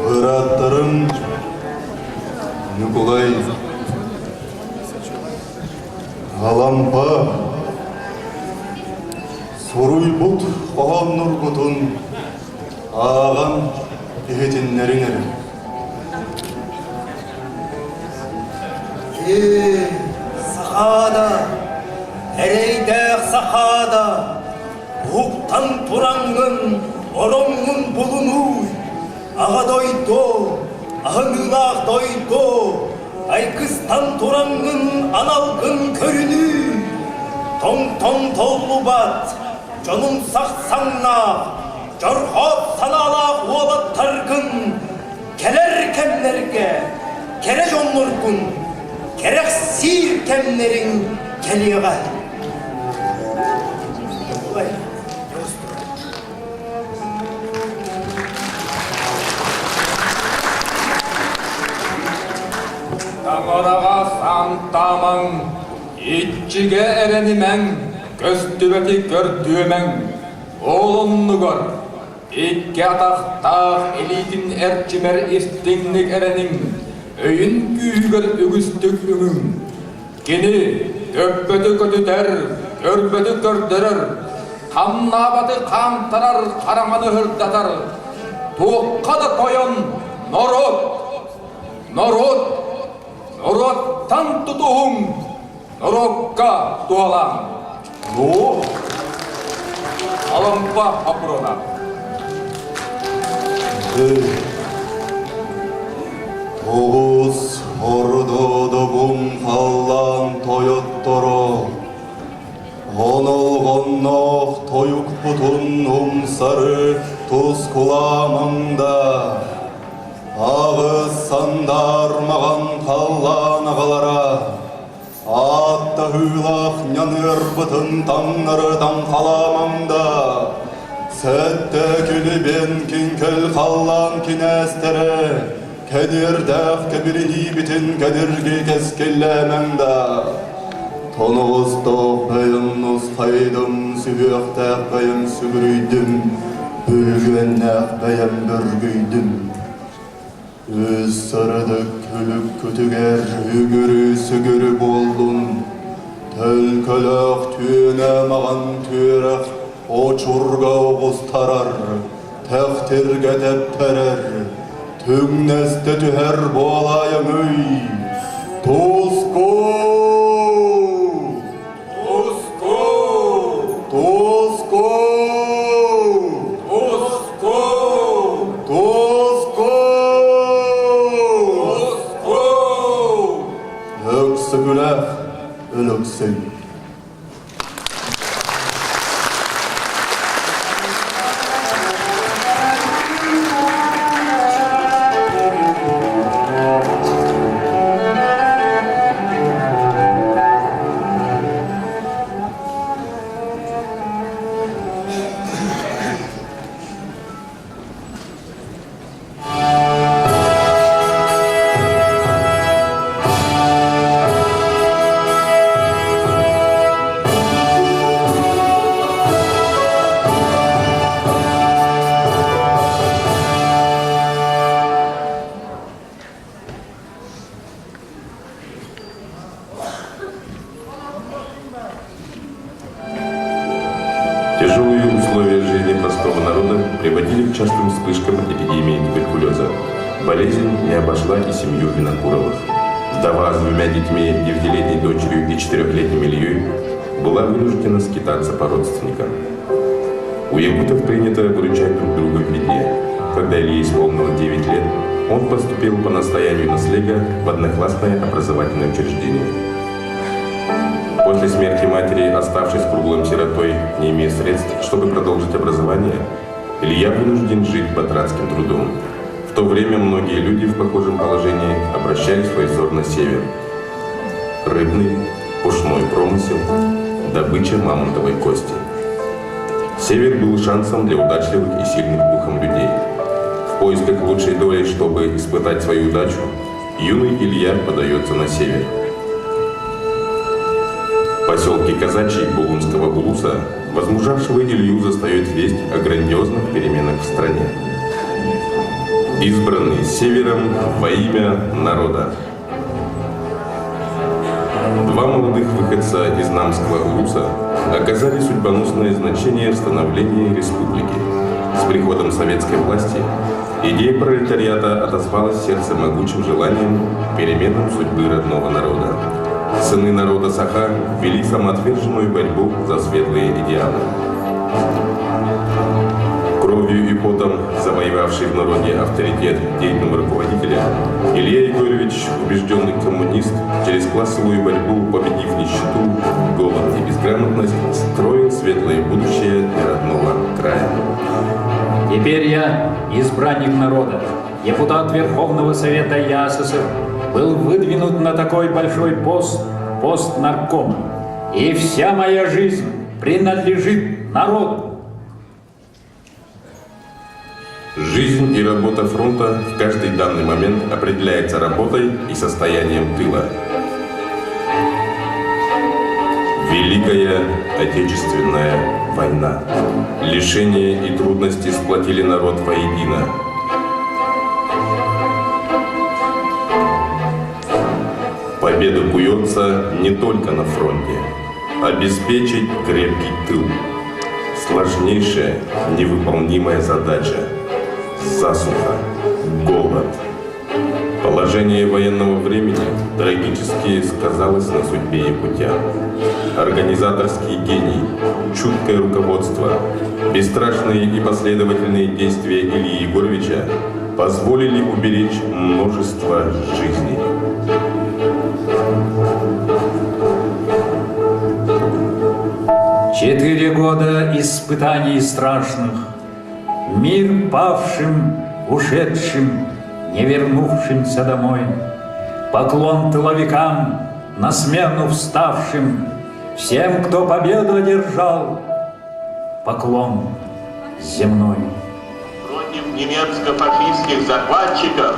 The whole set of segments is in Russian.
Быраттарым Николай Алампа Соруй бұт қоғам нұр бұтын ағам ехетінлеріңер. Сақада, әрейдәқ сақада, ұқтан тұраңын, оромын бұлыну, аға дойды, ағынылақ дойды, айқыстан тұраңын, аналғын көріні, тоң-тоң толы бат, жонын сақсаңна, жорғат саналақ уалаттарғын, келер кемлерге, келе жонлырғын, керек сир кемлерің келеға. Таңыраға сантамың, итчіге әренімәң, көстүбәті көрдүөмәң, олынны көр. Икке атақтақ элитин әрчімер істіңнік әренің, өйін күйгір үгістік үңің. Кені көпбөті көтітер, көрбөті көрдірір, қамнабаты қамтарар, қараманы хүрдатар. Туыққады тойын, Нороттан тұтуғың, норокка туалаң. Ну? Алампа апырона. Тоғыз ордоды бұң қалан тойоттыры. Онылғыннақ тойық бұтын ұмсары тұз құламыңда. Ағыз сандар маған қалан ағалара. Атта хүйлақ няныр бұтын таңнырдан қаламаңда. Сәтті күлібен кенкіл қалан кенәстері. Кәдердәқ кәбіріні бітін кәдерге кәскелләмәңда. Тоңығыздық бәйін ұсқайдым, сүгіқтәқ бәйін сүгірүйдім. Бүлгеннәқ бәйін бүргүйдім. Өз сырыдық күлік күтігер, үгірі сүгірі болдың. Тәл-көліқ түйіне маған түйіріқ, очурға оғыстарар, тәқтерге тәптерер. Түңнәсті түхер болайың өй, Тоско! Тоско! Тоско! Тоско! Тоско! Тоско! Өксі күләқ, өліксің. Тяжелые условия жизни простого народа приводили к частым вспышкам эпидемии туберкулеза. Болезнь не обошла и семью Винокуровых. Вдова с 2 детьми, 9-летней дочерью и 4-летним Ильей, была вынуждена скитаться по родственникам. У якутов принято выручать друг друга в беде. Когда Илье исполнилось 9 лет, он поступил по настоянию наследника в одноклассное образовательное учреждение. После смерти матери, оставшись круглым сиротой, не имея средств, чтобы продолжить образование, Илья вынужден жить батрацким трудом. В то время многие люди в похожем положении обращали свой взор на север. Рыбный, пушной промысел, добыча мамонтовой кости. Север был шансом для удачливых и сильных духом людей. В поисках лучшей доли, чтобы испытать свою удачу, юный Илья подается на север. В поселке Казачий Булунского улуса возмужавшего Илью застает весть о грандиозных переменах в стране. Избранный севером во имя народа. Два молодых выходца из Намского улуса оказали судьбоносное значение в становлении республики. С приходом советской власти идея пролетариата отозвалась в сердце могучим желанием переменам судьбы родного народа. Сыны народа Саха вели самоотверженную борьбу за светлые идеалы. Кровью и потом завоевавший в народе авторитет деятельного руководителя, Илья Егорович, убежденный коммунист, через классовую борьбу, победив нищету, голод и безграмотность, строил светлое будущее для родного края. Теперь я избранник народа, депутат Верховного Совета ЯССР, был выдвинут на такой большой пост наркома. И вся моя жизнь принадлежит народу. Жизнь и работа фронта в каждый данный момент определяется работой и состоянием тыла. Великая Отечественная война. Лишения и трудности сплотили народ воедино. Победа куется не только на фронте. Обеспечить крепкий тыл. Сложнейшая, невыполнимая задача. Засуха, голод. Положение военного времени трагически сказалось на судьбе Якутия. Организаторский гений, чуткое руководство, бесстрашные и последовательные действия Ильи Егоровича позволили уберечь множество жизней. Четыре года испытаний страшных. Мир павшим, ушедшим, не вернувшимся домой. Поклон тыловикам, на смену вставшим, всем, кто победу одержал. Поклон земной. Против немецко-фашистских захватчиков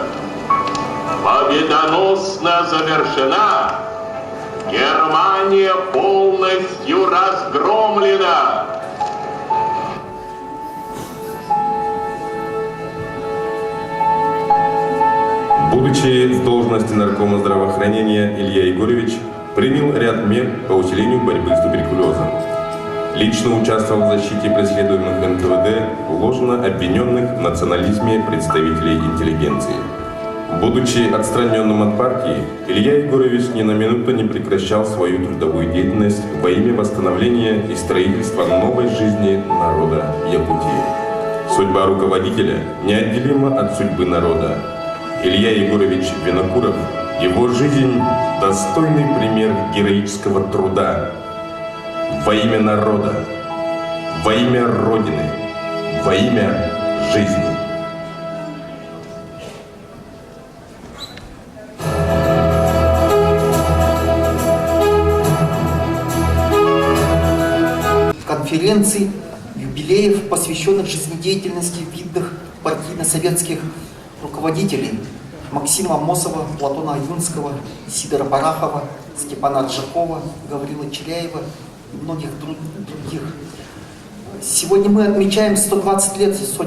победоносно завершена. Германия полностью разгромлена. Будучи в должности наркома здравоохранения, Илья Егорович принял ряд мер по усилению борьбы с туберкулезом. Лично участвовал в защите преследуемых НКВД ложно обвиненных в национализме представителей интеллигенции. Будучи отстраненным от партии, Илья Егорович ни на минуту не прекращал свою трудовую деятельность во имя восстановления и строительства новой жизни народа Якутии. Судьба руководителя неотделима от судьбы народа. Илья Егорович Винокуров, его жизнь – достойный пример героического труда во имя народа, во имя Родины, во имя жизни. Конференций, юбилеев, посвященных жизнедеятельности видных партийно-советских руководителей Максима Амосова, Платона Юнского, Сидора Барахова, Степана Ржакова, Гаврила Челяева и многих других. Сегодня мы отмечаем 120 лет со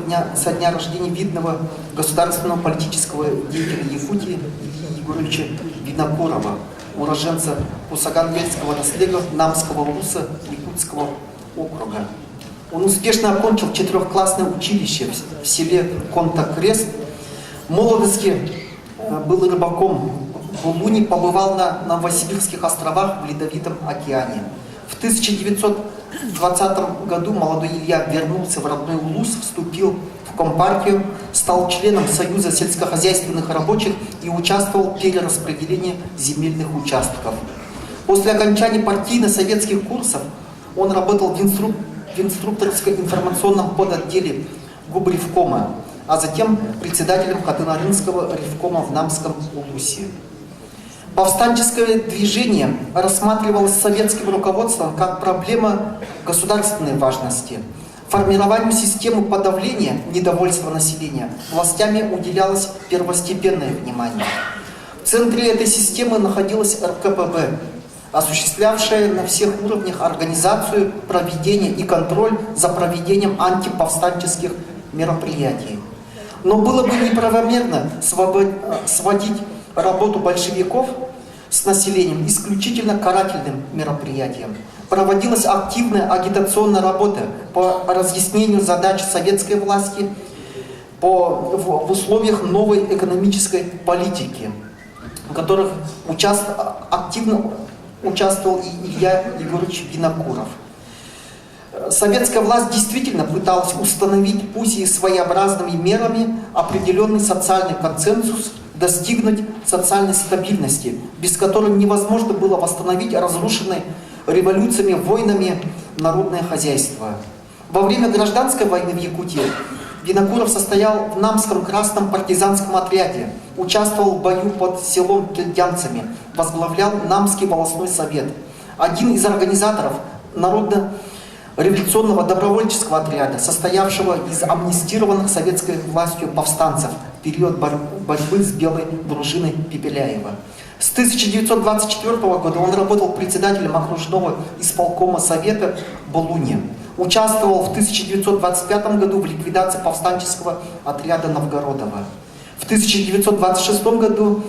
дня рождения видного государственного политического деятеля Якутии Ильи Егоровича Винокурова, уроженца Кусаган-Вельского наследия Намского улуса Якутского округа. Он успешно окончил 4-классное училище в селе Конта-Крест. В молодости был рыбаком. В Булуне побывал на Новосибирских островах в Ледовитом океане. В 1920 году молодой Илья вернулся в родной Улус, вступил в Компартию, стал членом Союза сельскохозяйственных рабочих и участвовал в перераспределении земельных участков. После окончания партийно-советских курсов он работал в инструкторско-информационном подотделе Губревкома, а затем председателем Хатынарынского ревкома в Намском улусе. Повстанческое движение рассматривалось советским руководством как проблема государственной важности. Формированию системы подавления недовольства населения властями уделялось первостепенное внимание. В центре этой системы находилась РКПБ, осуществлявшая на всех уровнях организацию, проведение и контроль за проведением антиповстанческих мероприятий. Но было бы неправомерно сводить работу большевиков с населением исключительно карательным мероприятием. Проводилась активная агитационная работа по разъяснению задач советской власти в условиях новой экономической политики, в которых активно участвовал и Илья Егорович Винокуров. Советская власть действительно пыталась установить, пусть и своеобразными мерами, определенный социальный консенсус, достигнуть социальной стабильности, без которой невозможно было восстановить разрушенное революциями, войнами народное хозяйство. Во время гражданской войны в Якутии Винокуров состоял в Намском красном партизанском отряде, участвовал в бою под селом Кельдянцами, возглавлял Намский волостной совет. Один из организаторов Народно-революционного добровольческого отряда, состоявшего из амнистированных советской властью повстанцев в период борьбы с белой дружиной Пепеляева. С 1924 года он работал председателем окружного исполкома совета в Болуне. Участвовал в 1925 году в ликвидации повстанческого отряда Новгородова. В 1926 году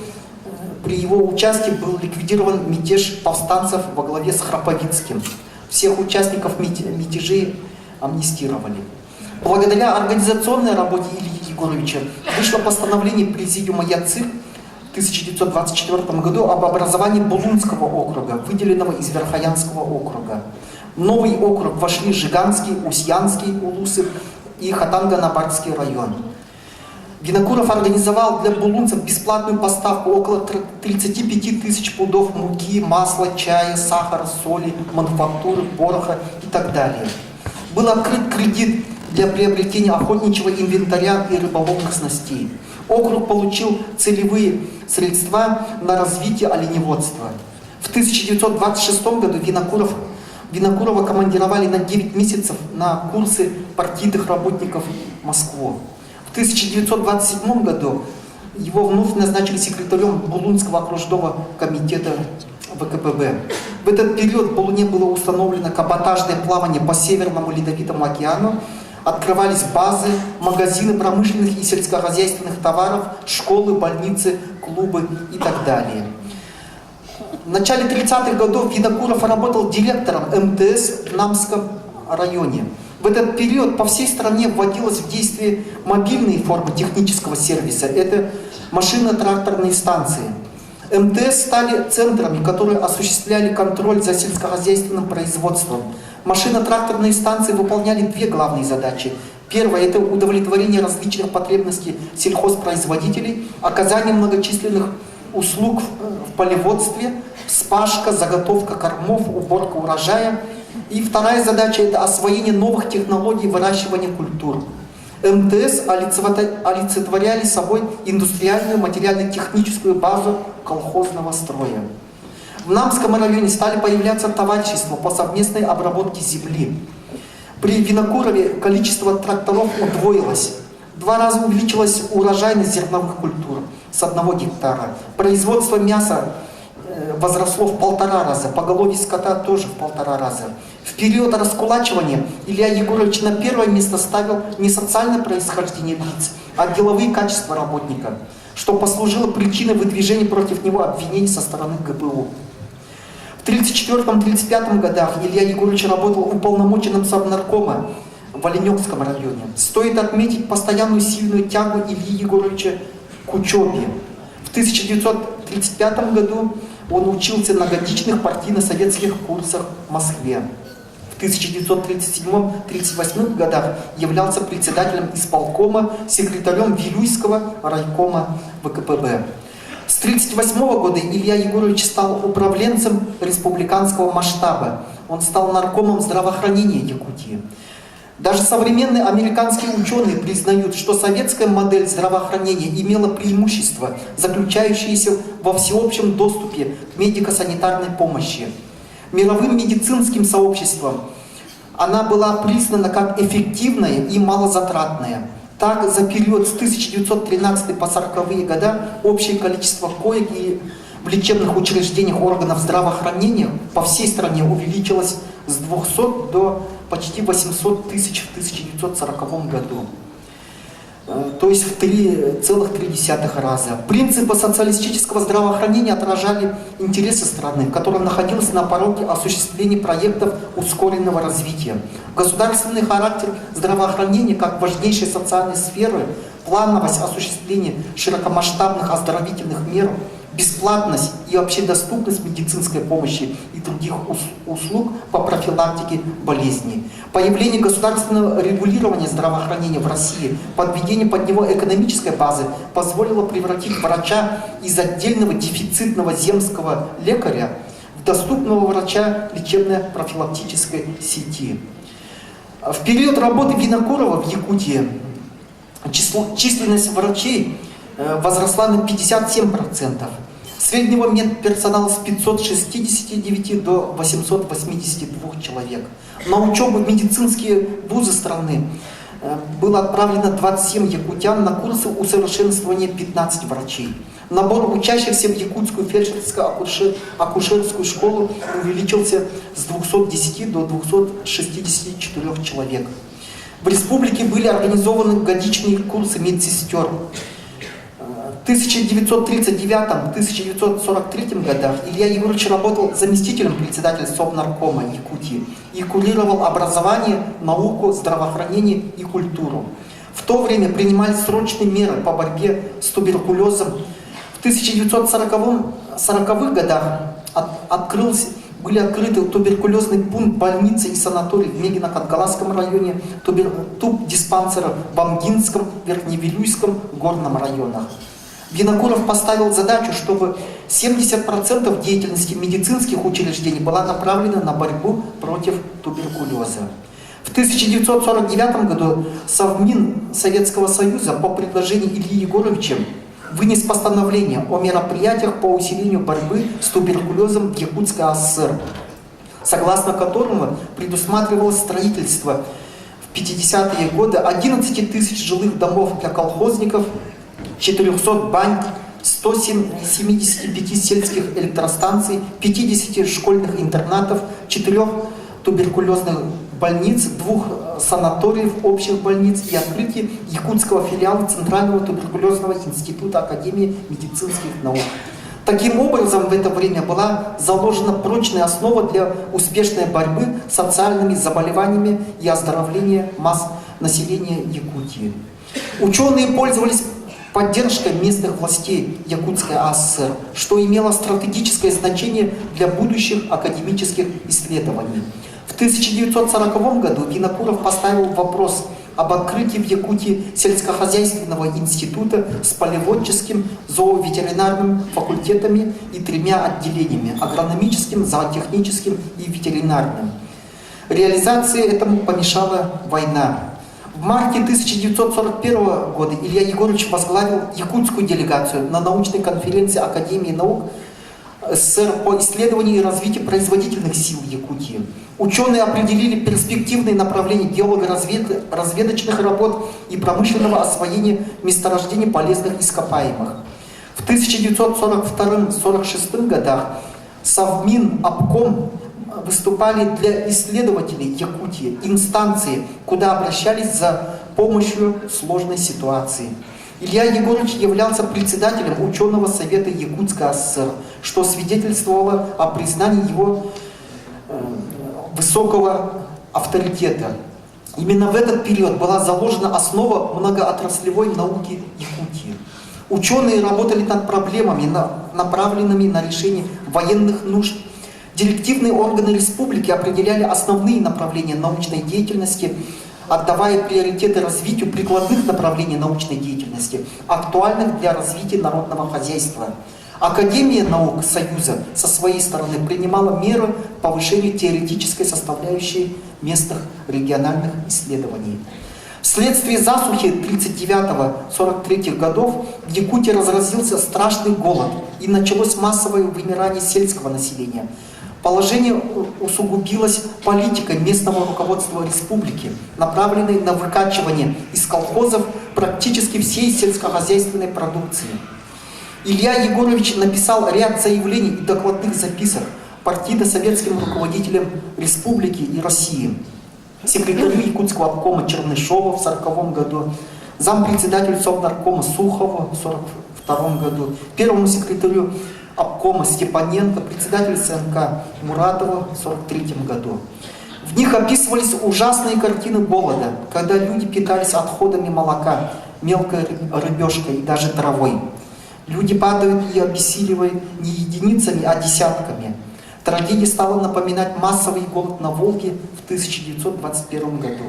при его участии был ликвидирован мятеж повстанцев во главе с Храповицким. Всех участников мятежей амнистировали. Благодаря организационной работе Ильи Егоровича вышло постановление Президиума ЯЦИК в 1924 году об образовании Булунского округа, выделенного из Верхоянского округа. В новый округ вошли Жиганский, Устьянский, Улусы и Хатанга-Набардский район. Винокуров организовал для булунцев бесплатную поставку около 35 тысяч пудов муки, масла, чая, сахара, соли, мануфактуры, пороха и так далее. Был открыт кредит для приобретения охотничьего инвентаря и рыболовных снастей. Округ получил целевые средства на развитие оленеводства. В 1926 году Винокурова командировали на 9 месяцев на курсы партийных работников в Москву. В 1927 году его вновь назначили секретарем Булунского окружного комитета ВКПБ. В этот период в Булуне было установлено каботажное плавание по Северному Ледовитому океану, открывались базы, магазины промышленных и сельскохозяйственных товаров, школы, больницы, клубы и так далее. В начале 30-х годов Винокуров работал директором МТС в Намском районе. В этот период по всей стране вводилась в действие мобильные формы технического сервиса. Это машино-тракторные станции. МТС стали центрами, которые осуществляли контроль за сельскохозяйственным производством. Машино-тракторные станции выполняли две главные задачи. Первое – это удовлетворение различных потребностей сельхозпроизводителей, оказание многочисленных услуг в полеводстве, вспашка, заготовка кормов, уборка урожая. И вторая задача – это освоение новых технологий выращивания культур. МТС олицетворяли собой индустриальную материально-техническую базу колхозного строя. В Намском районе стали появляться товарищества по совместной обработке земли. При Винокурове количество тракторов удвоилось. 2 раза увеличилась урожайность зерновых культур с 1 гектара. Производство мяса возросло в 1,5 раза, поголовье скота тоже в 1,5 раза. В период раскулачивания Илья Егорович на первое место ставил не социальное происхождение лиц, а деловые качества работника, что послужило причиной выдвижения против него обвинений со стороны ГПУ. В 1934-1935 годах Илья Егорович работал уполномоченным совнаркома в Оленевском районе. Стоит отметить постоянную сильную тягу Ильи Егоровича к учебе. В 1935 году он учился на годичных партийно-советских курсах в Москве. В 1937-1938 годах являлся председателем исполкома, секретарем Вилюйского райкома ВКПБ. С 1938 года Илья Егорович стал управленцем республиканского масштаба. Он стал наркомом здравоохранения Якутии. Даже современные американские ученые признают, что советская модель здравоохранения имела преимущество, заключающееся во всеобщем доступе к медико-санитарной помощи. Мировым медицинским сообществом она была признана как эффективная и малозатратная. Так, за период с 1913 по 40-е годы общее количество коек и в лечебных учреждениях органов здравоохранения по всей стране увеличилось с 200 до почти 800 тысяч в 1940 году. То есть в 3,3 раза. Принципы социалистического здравоохранения отражали интересы страны, которая находилась на пороге осуществления проектов ускоренного развития. Государственный характер здравоохранения как важнейшей социальной сферы, плановость осуществления широкомасштабных оздоровительных мер, бесплатность и общедоступность медицинской помощи и других услуг по профилактике болезней. Появление государственного регулирования здравоохранения в России, подведение под него экономической базы позволило превратить врача из отдельного дефицитного земского лекаря в доступного врача лечебно-профилактической сети. В период работы Винокурова в Якутии численность врачей возросла на 57%. Среднего медперсонала с 569 до 882 человек. На учебу в медицинские вузы страны было отправлено 27 якутян, на курсы усовершенствования 15 врачей. Набор учащихся в якутскую фельдшерско-акушерскую школу увеличился с 210 до 264 человек. В республике были организованы годичные курсы медсестер. В 1939-1943 годах Илья Егорович работал заместителем председателя Совнаркома Якутии и курировал образование, науку, здравоохранение и культуру. В то время принимались срочные меры по борьбе с туберкулезом. В 1940-х годах были открыты туберкулезный пункт, больницы и санаторий в Мегино-Кадгаласском районе, туб-диспансера в Бамгинском, Верхневилюйском, Горном районах. Винокуров поставил задачу, чтобы 70% деятельности медицинских учреждений была направлена на борьбу против туберкулеза. В 1949 году Совмин Советского Союза по предложению Ильи Егоровича вынес постановление о мероприятиях по усилению борьбы с туберкулезом в Якутской АССР, согласно которому предусматривалось строительство в 50-е годы 11 тысяч жилых домов для колхозников, 400 бань, 175 сельских электростанций, 50 школьных интернатов, 4 туберкулезных больниц, 2 санаториев, общих больниц и открытие якутского филиала Центрального туберкулезного института Академии медицинских наук. Таким образом, в это время была заложена прочная основа для успешной борьбы с социальными заболеваниями и оздоровления масс населения Якутии. Ученые пользовались поддержкой местных властей Якутской АССР, что имело стратегическое значение для будущих академических исследований. В 1940 году Винокуров поставил вопрос об открытии в Якутии сельскохозяйственного института с полеводческим, зооветеринарным факультетами и 3 отделениями – агрономическим, зоотехническим и ветеринарным. Реализации этому помешала война. В марте 1941 года Илья Егорович возглавил якутскую делегацию на научной конференции Академии наук СССР по исследованию и развитию производительных сил Якутии. Ученые определили перспективные направления геолого-разведочных работ и промышленного освоения месторождений полезных ископаемых. В 1942-1946 годах Совмин, Обком выступали для исследователей Якутии, инстанции, куда обращались за помощью в сложной ситуации. Илья Егорович являлся председателем ученого совета Якутской АССР, что свидетельствовало о признании его высокого авторитета. Именно в этот период была заложена основа многоотраслевой науки Якутии. Ученые работали над проблемами, направленными на решение военных нужд. Директивные органы республики определяли основные направления научной деятельности, отдавая приоритеты развитию прикладных направлений научной деятельности, актуальных для развития народного хозяйства. Академия наук Союза со своей стороны принимала меры к повышению теоретической составляющей местных региональных исследований. Вследствие засухи 1939-1943 годов в Якутии разразился страшный голод и началось массовое вымирание сельского населения. Положение усугубилось политикой местного руководства республики, направленной на выкачивание из колхозов практически всей сельскохозяйственной продукции. Илья Егорович написал ряд заявлений и докладных записок партийно-советским руководителям республики и России, секретарю Якутского обкома Чернышову в 1940 году, зампредседателю Совнаркома Сухову в 1942 году, первому секретарю обкома Степаненко, председателю ЦНК Муратову в 1943 году. В них описывались ужасные картины голода, когда люди питались отходами молока, мелкой рыбешкой и даже травой. Люди падают и обессиливают не единицами, а десятками. Трагедия стала напоминать массовый голод на Волге в 1921 году.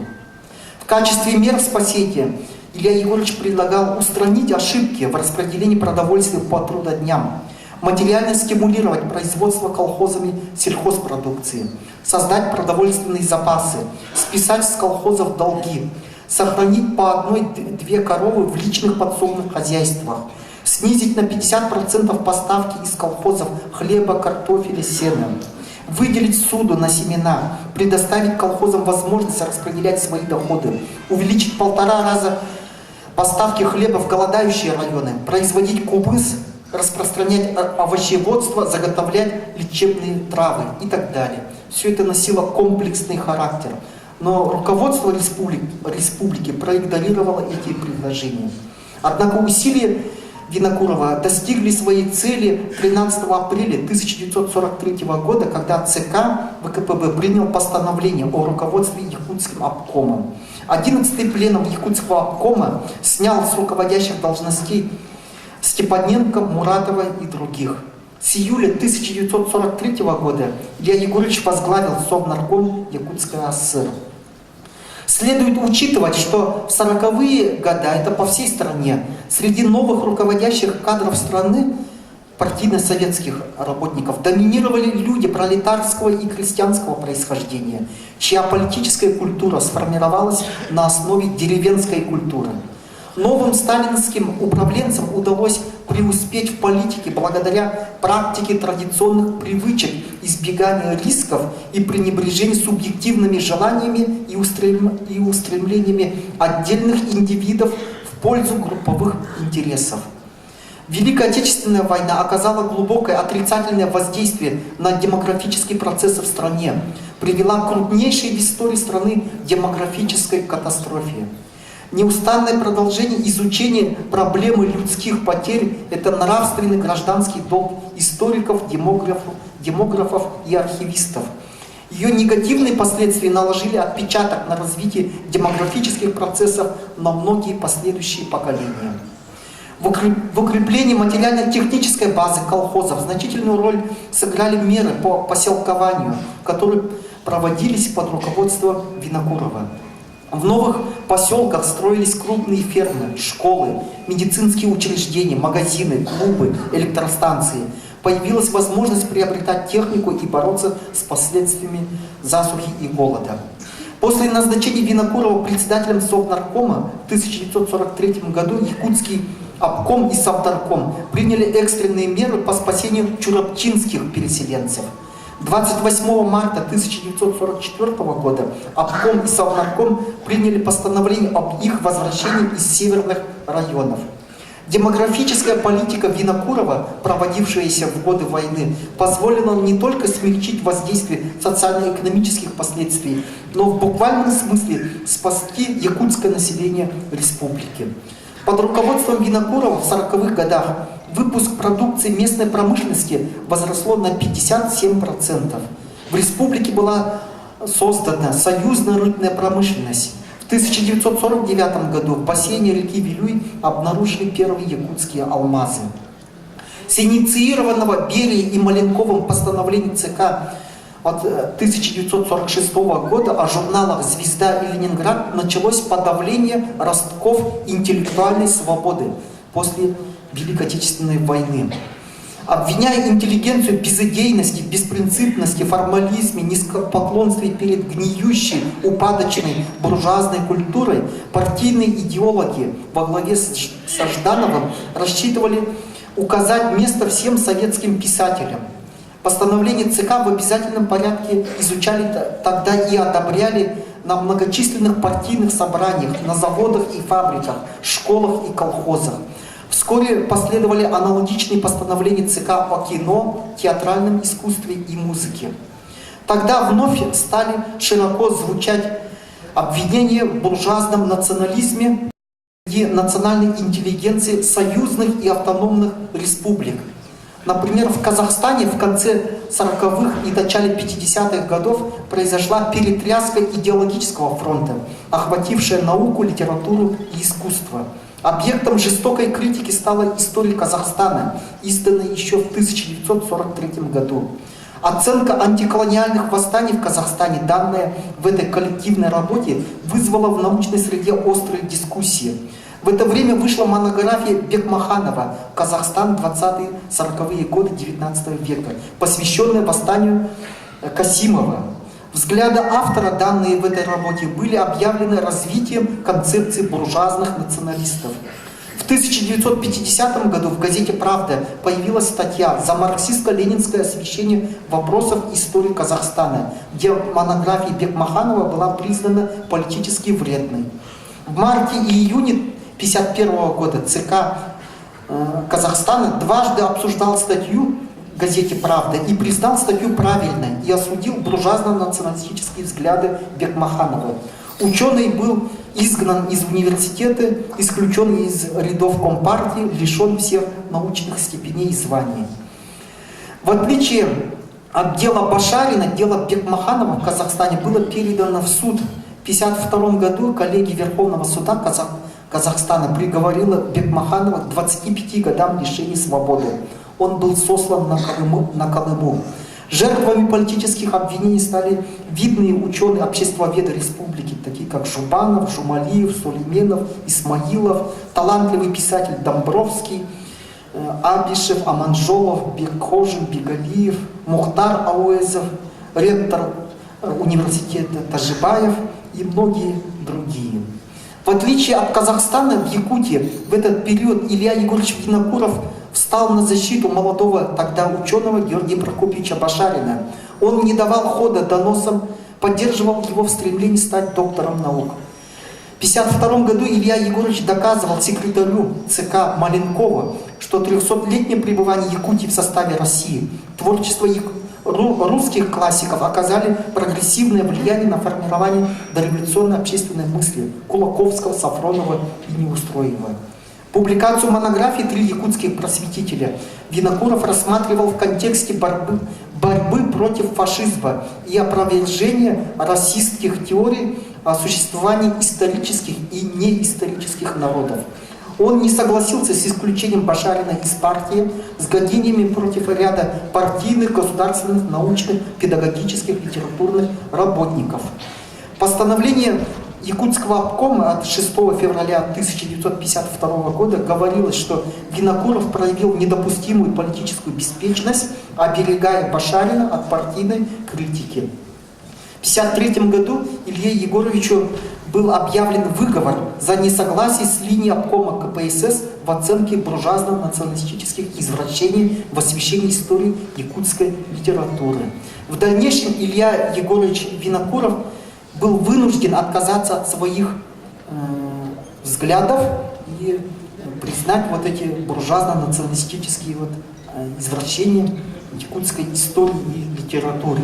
В качестве мер спасения Илья Егорович предлагал устранить ошибки в распределении продовольствия по трудодням, материально стимулировать производство колхозами сельхозпродукции, создать продовольственные запасы, списать с колхозов долги, сохранить по 1-2 коровы в личных подсобных хозяйствах, снизить на 50% поставки из колхозов хлеба, картофеля, сена, выделить суду на семена, предоставить колхозам возможность распределять свои доходы, увеличить 1,5 раза поставки хлеба в голодающие районы, производить кубыс, распространять овощеводство, заготовлять лечебные травы и так далее. Все это носило комплексный характер. Но руководство республики проигнорировало эти предложения. Однако усилия Винокурова достигли своей цели 13 апреля 1943 года, когда ЦК ВКПБ принял постановление о руководстве Якутским обкомом. 11-й пленум Якутского обкома снял с руководящих должностей Степаненко, Муратова и других. С июля 1943 года Илья Егорович возглавил Совнарком Якутской АСР. Следует учитывать, что в 40-е годы, это по всей стране, среди новых руководящих кадров страны, партийно-советских работников, доминировали люди пролетарского и крестьянского происхождения, чья политическая культура сформировалась на основе деревенской культуры. Новым сталинским управленцам удалось преуспеть в политике благодаря практике традиционных привычек, избегания рисков и пренебрежения субъективными желаниями и устремлениями отдельных индивидов в пользу групповых интересов. Великая Отечественная война оказала глубокое отрицательное воздействие на демографические процессы в стране, привела к крупнейшей в истории страны демографической катастрофе. Неустанное продолжение изучения проблемы людских потерь – это нравственный гражданский долг историков, демографов и архивистов. Ее негативные последствия наложили отпечаток на развитие демографических процессов на многие последующие поколения. В укреплении материально-технической базы колхозов значительную роль сыграли меры по поселкованию, которые проводились под руководством Винокурова. В новых поселках строились крупные фермы, школы, медицинские учреждения, магазины, клубы, электростанции. Появилась возможность приобретать технику и бороться с последствиями засухи и голода. После назначения Винокурова председателем Совнаркома в 1943 году Якутский обком и Совнарком приняли экстренные меры по спасению чурапчинских переселенцев. 28 марта 1944 года обком и Совнарком приняли постановление об их возвращении из северных районов. Демографическая политика Винокурова, проводившаяся в годы войны, позволила не только смягчить воздействие социально-экономических последствий, но в буквальном смысле спасти якутское население республики. Под руководством Винокурова в 40-х годах выпуск продукции местной промышленности возросло на 57%. В республике была создана союзная рыбная промышленность. В 1949 году в бассейне реки Вилюй обнаружили первые якутские алмазы. С инициированного Берией и Маленковым постановлением ЦК от 1946 года о журналах «Звезда» и «Ленинград» началось подавление ростков интеллектуальной свободы после Великой Отечественной войны. Обвиняя интеллигенцию в безыдейности, беспринципности, формализме, низкопоклонстве перед гниющей, упадочной буржуазной культурой, партийные идеологи во главе с Ждановым рассчитывали указать место всем советским писателям. Постановление ЦК в обязательном порядке изучали тогда и одобряли на многочисленных партийных собраниях, на заводах и фабриках, школах и колхозах. Вскоре последовали аналогичные постановления ЦК о кино, театральном искусстве и музыке. Тогда вновь стали широко звучать обвинения в буржуазном национализме и национальной интеллигенции союзных и автономных республик. Например, в Казахстане в конце 40-х и начале 50-х годов произошла перетряска идеологического фронта, охватившая науку, литературу и искусство. Объектом жестокой критики стала история Казахстана, изданная еще в 1943 году. Оценка антиколониальных восстаний в Казахстане, данная в этой коллективной работе, вызвала в научной среде острые дискуссии. В это время вышла монография Бекмаханова «Казахстан. 20-40-е годы XIX века», посвященная восстанию Касимова. Взгляды автора, данные в этой работе, были объявлены развитием концепции буржуазных националистов. В 1950 году в газете «Правда» появилась статья «За марксистско-ленинское освещение вопросов истории Казахстана», где монография Бекмаханова была признана политически вредной. В марте и июне 1951 года ЦК Казахстана дважды обсуждал статью в газете «Правда» и признал статью правильной и осудил буржуазно-националистические взгляды Бекмаханова. Ученый был изгнан из университета, исключен из рядов Компартии, лишен всех научных степеней и званий. В отличие от дела Башарина, дело Бекмаханова в Казахстане было передано в суд. В 1952 году коллегия Верховного суда Казахстана приговорила Бекмаханова к 25 годам лишения свободы. Он был сослан на Колыму. Жертвами политических обвинений стали видные ученые, обществоведы республики, такие как Жубанов, Жумалиев, Сулейменов, Исмаилов, талантливый писатель Домбровский, Абишев, Аманжолов, Бекхожин, Бегалиев, Мухтар Ауэзов, ректор университета Тажибаев и многие другие. В отличие от Казахстана, в Якутии в этот период Илья Егорович Винокуров встал на защиту молодого тогда ученого Георгия Прокопьевича Башарина. Он не давал хода доносам, поддерживал его в стремлении стать доктором наук. В 1952 году Илья Егорович доказывал секретарю ЦК Маленкову, что 300-летнее пребывание Якутии в составе России, творчество русских классиков оказали прогрессивное влияние на формирование дореволюционной общественной мысли Кулаковского, Сафронова и Неустроева. Публикацию монографии «Три якутских просветителя» Винокуров рассматривал в контексте борьбы против фашизма и опровержения расистских теорий о существовании исторических и неисторических народов. Он не согласился с исключением Башарина из партии, с гонениями против ряда партийных, государственных, научных, педагогических, литературных работников. Постановление Якутского обкома от 6 февраля 1952 года говорилось, что Винокуров проявил недопустимую политическую беспечность, оберегая Башарина от партийной критики. В 1953 году Илье Егоровичу был объявлен выговор за несогласие с линией обкома КПСС в оценке буржуазно-националистических извращений в освещении истории якутской литературы. В дальнейшем Илья Егорович Винокуров был вынужден отказаться от своих взглядов и признать вот эти буржуазно-националистические извращения якутской истории и литературы.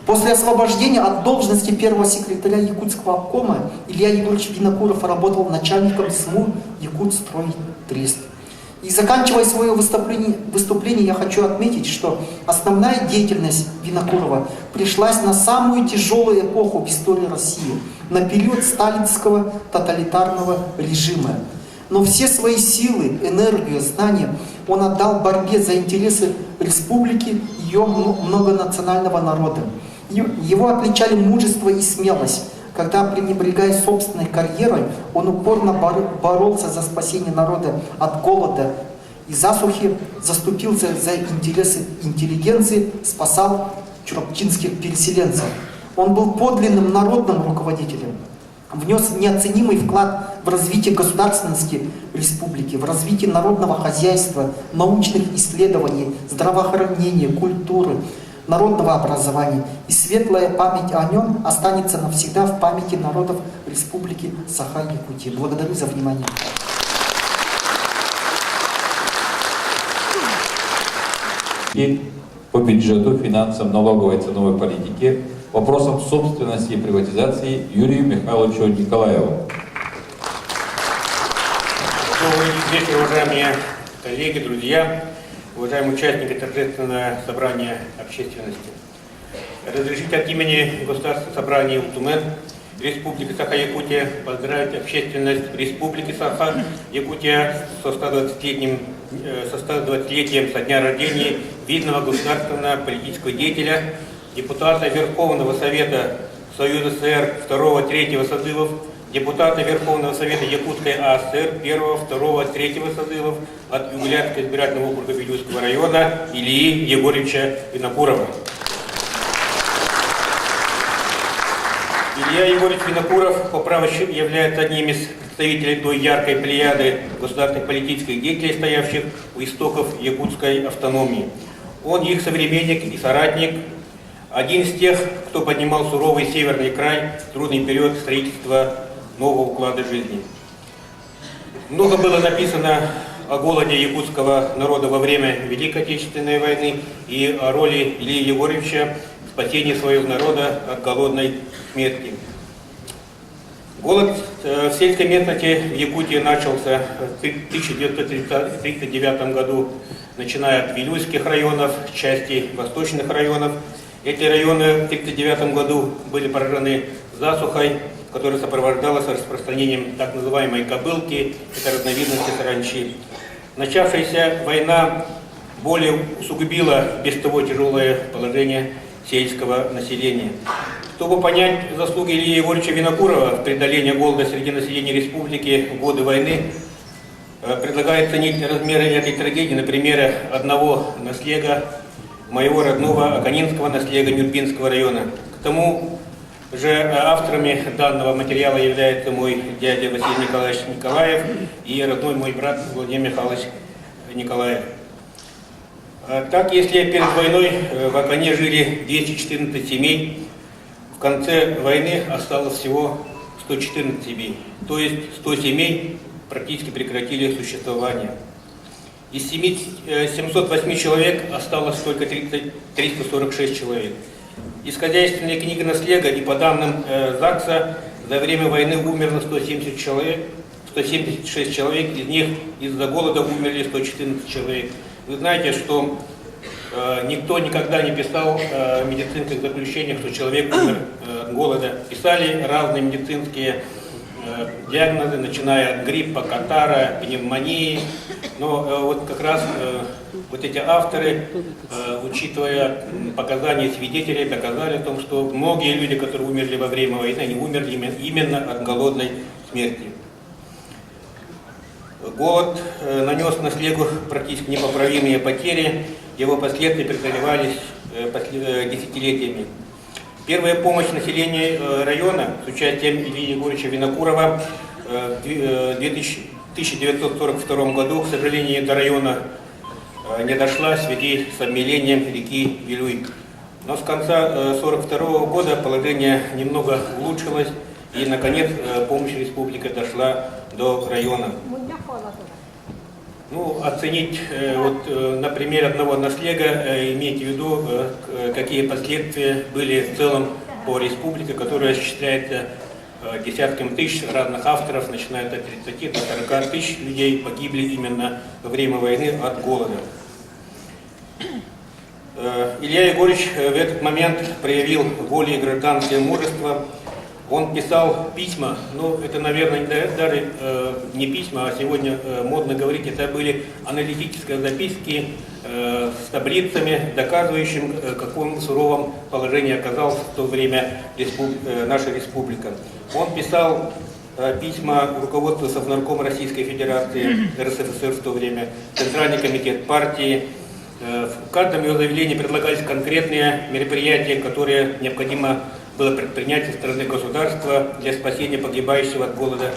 После освобождения от должности первого секретаря Якутского обкома Илья Егорович Винокуров работал начальником СМУ Якутстрой-Трест. И заканчивая свое выступление, я хочу отметить, что основная деятельность Винокурова пришлась на самую тяжелую эпоху в истории России, на период сталинского тоталитарного режима. Но все свои силы, энергию, знания он отдал борьбе за интересы республики и ее многонационального народа. Его отличали мужество и смелость. Когда, пренебрегая собственной карьерой, он упорно боролся за спасение народа от голода и засухи, заступился за интересы интеллигенции, спасал чурапчинских переселенцев. Он был подлинным народным руководителем, внес неоценимый вклад в развитие государственности республики, в развитие народного хозяйства, научных исследований, здравоохранения, культуры, народного образования, и светлая память о нем останется навсегда в памяти народов Республики Саха-Якутия. Благодарю за внимание. И по бюджету, финансам, налоговой и ценовой политике, вопросам собственности и приватизации Юрию Михайловичу Николаеву. Добрый вечер, уважаемые коллеги, друзья, уважаемые участники торжественного собрания общественности. Разрешите от имени Государственного собрания Ултумен Республики Саха-Якутия поздравить общественность Республики Саха-Якутия со 120-летием со дня рождения видного государственного политического деятеля, депутата Верховного Совета Союза СССР 2-3 созывов, депутата Верховного Совета Якутской АСР 1, 2, 3 созывов от Югулянского избирательного округа Вилюйского района Ильи Егоровича Винокурова. Илья Егорович Винокуров по праву является одним из представителей той яркой плеяды государственных политических деятелей, стоявших у истоков якутской автономии. Он их современник и соратник, один из тех, кто поднимал суровый северный край в трудный период строительства нового уклада жизни. Много было написано о голоде якутского народа во время Великой Отечественной войны и о роли Ильи Егоровича в спасении своего народа от голодной смерти. Голод в сельской местности в Якутии начался в 1939 году, начиная от Вилюйских районов, части восточных районов. Эти районы в 1939 году были поражены засухой, которая сопровождалась распространением так называемой кобылки, это разновидности саранчи. Начавшаяся война более усугубила без того тяжелое положение сельского населения. Чтобы понять заслуги Ильи Егоровича Винокурова в преодолении голода среди населения республики в годы войны, предлагаю оценить размеры этой трагедии на примере одного наслега моего родного Аканинского наслега Нюрбинского района. К тому же авторами данного материала являются мой дядя Василий Николаевич Николаев и родной мой брат Владимир Михайлович Николаев. Так, если перед войной в Акане жили 214 семей, в конце войны осталось всего 114 семей, то есть 100 семей практически прекратили существование. Из 708 человек осталось только 346 человек. Из хозяйственной книги наслега и по данным ЗАГСа за время войны умерло 170 человек, 176 человек, из них из-за голода умерли 114 человек. Вы знаете, что никто никогда не писал в медицинских заключениях, что человек умер от голода. Писали разные медицинские диагнозы, начиная от гриппа, катара, пневмонии. Но вот как раз вот эти авторы, учитывая показания свидетелей, доказали о том, что многие люди, которые умерли во время войны, они умерли именно от голодной смерти. Голод нанес наследу практически непоправимые потери, его последствия преодолевались десятилетиями. Первая помощь населению района с участием Ильи Егоровича Винокурова в 1942 году, к сожалению, до района не дошла в связи с обмелением реки Вилюй. Но с конца 1942 года положение немного улучшилось, и, наконец, помощь республики дошла до района. Ну, оценить вот, на примере одного наслега, имейте в виду, какие последствия были в целом по республике, которая осуществляется десятками тысяч разных авторов, начиная от 30 до 40 тысяч людей погибли именно во время войны от голода. Илья Егорович в этот момент проявил волю и гражданское мужество. Он писал письма, но это, наверное, даже не письма, а сегодня модно говорить, это были аналитические записки с таблицами, доказывающими, в каком суровом положении оказалась в то время наша республика. Он писал письма руководству Совнаркома Российской Федерации, РСФСР в то время, Центральный комитет партии. В каждом его заявлении предлагались конкретные мероприятия, которые необходимо было предпринять со стороны государства для спасения погибающего от голода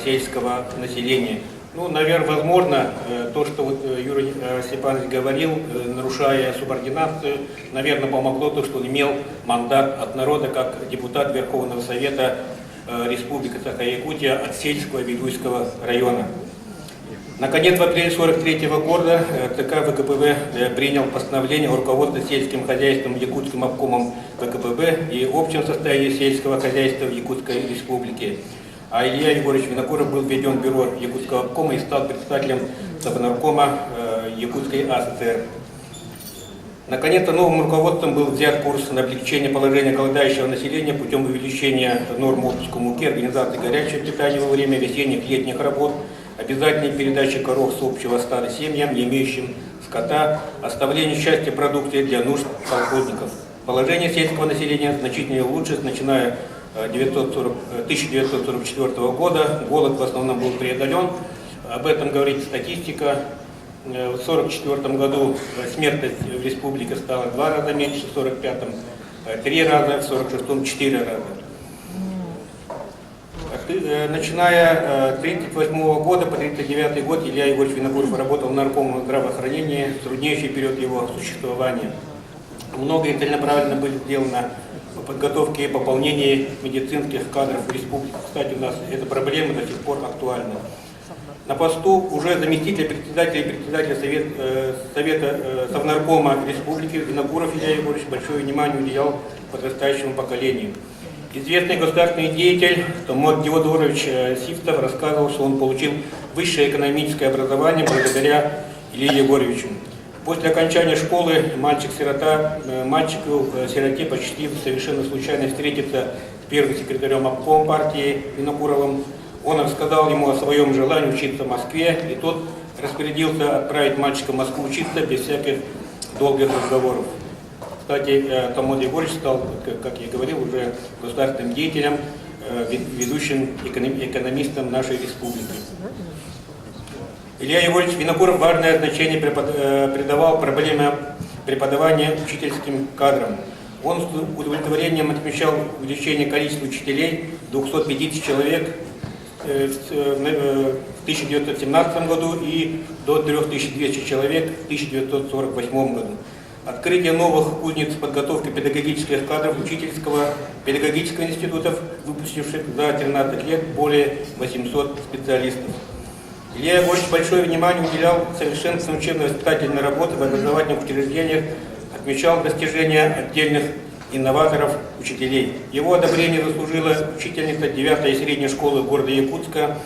сельского населения. Ну, наверное, возможно, то, что вот Юрий Степанович говорил, нарушая субординацию, наверное, помогло то, что он имел мандат от народа как депутат Верховного Совета Республики Саха-Якутия от сельского Вилюйского района. Наконец, в апреле 1943 года ЦК ВКПБ принял постановление о руководстве сельским хозяйством Якутским обкомом ВКПБ и общем состоянии сельского хозяйства в Якутской Республике. А Илья Егорович Винокуров был введен в бюро Якутского обкома и стал председателем Совнаркома Якутской АССР. Наконец-то новым руководством был взят курс на облегчение положения голодающего населения путем увеличения норм отпуска муки, организации горячего питания во время весенних и летних работ, обязательной передачи коров с общего стада семьям, не имеющим скота, оставление части продукции для нужд колхозников. Положение сельского населения значительно улучшилось, начиная 1944 года. Голод в основном был преодолен. Об этом говорит статистика. В 1944 году смертность в республике стала 2 раза меньше, в 1945 3 раза, в 1946 4 раза. Начиная с 1938 года по 1939 год Илья Егорович Винокуров работал наркомом здравоохранения в труднейший период его существования. Многое целенаправленно было сделано по подготовке и пополнению медицинских кадров в республике. Кстати, у нас эта проблема до сих пор актуальна. На посту уже заместителя председателя и председателя Совета Совнаркома Республики Винокуров Илья Егорович большое внимание уделял подрастающему поколению. Известный государственный деятель Томот Диодорович Сивцев рассказывал, что он получил высшее экономическое образование благодаря Илье Егоровичу. После окончания школы мальчику-сироте почти совершенно случайно встретиться с первым секретарем обкома партии Винокуровым. Он рассказал ему о своем желании учиться в Москве, и тот распорядился отправить мальчика в Москву учиться без всяких долгих разговоров. Кстати, Томот Егорович стал, как я говорил, уже государственным деятелем, ведущим экономистом нашей республики. Илья Егорович Винокуров важное значение придавал проблеме преподавания учительским кадрам. Он с удовлетворением отмечал увеличение количества учителей 250 человек в 1917 году и до 3200 человек в 1948 году. Открытие новых кузнец подготовки педагогических кадров учительского педагогического институтов, выпустивших за 13 лет более 800 специалистов. Илья Егорович большое внимание уделял совершенству учебно-воспитательной работы в образовательных учреждениях, отмечал достижения отдельных инноваторов, учителей. Его одобрение заслужила учительница 9-й средней школы города Якутска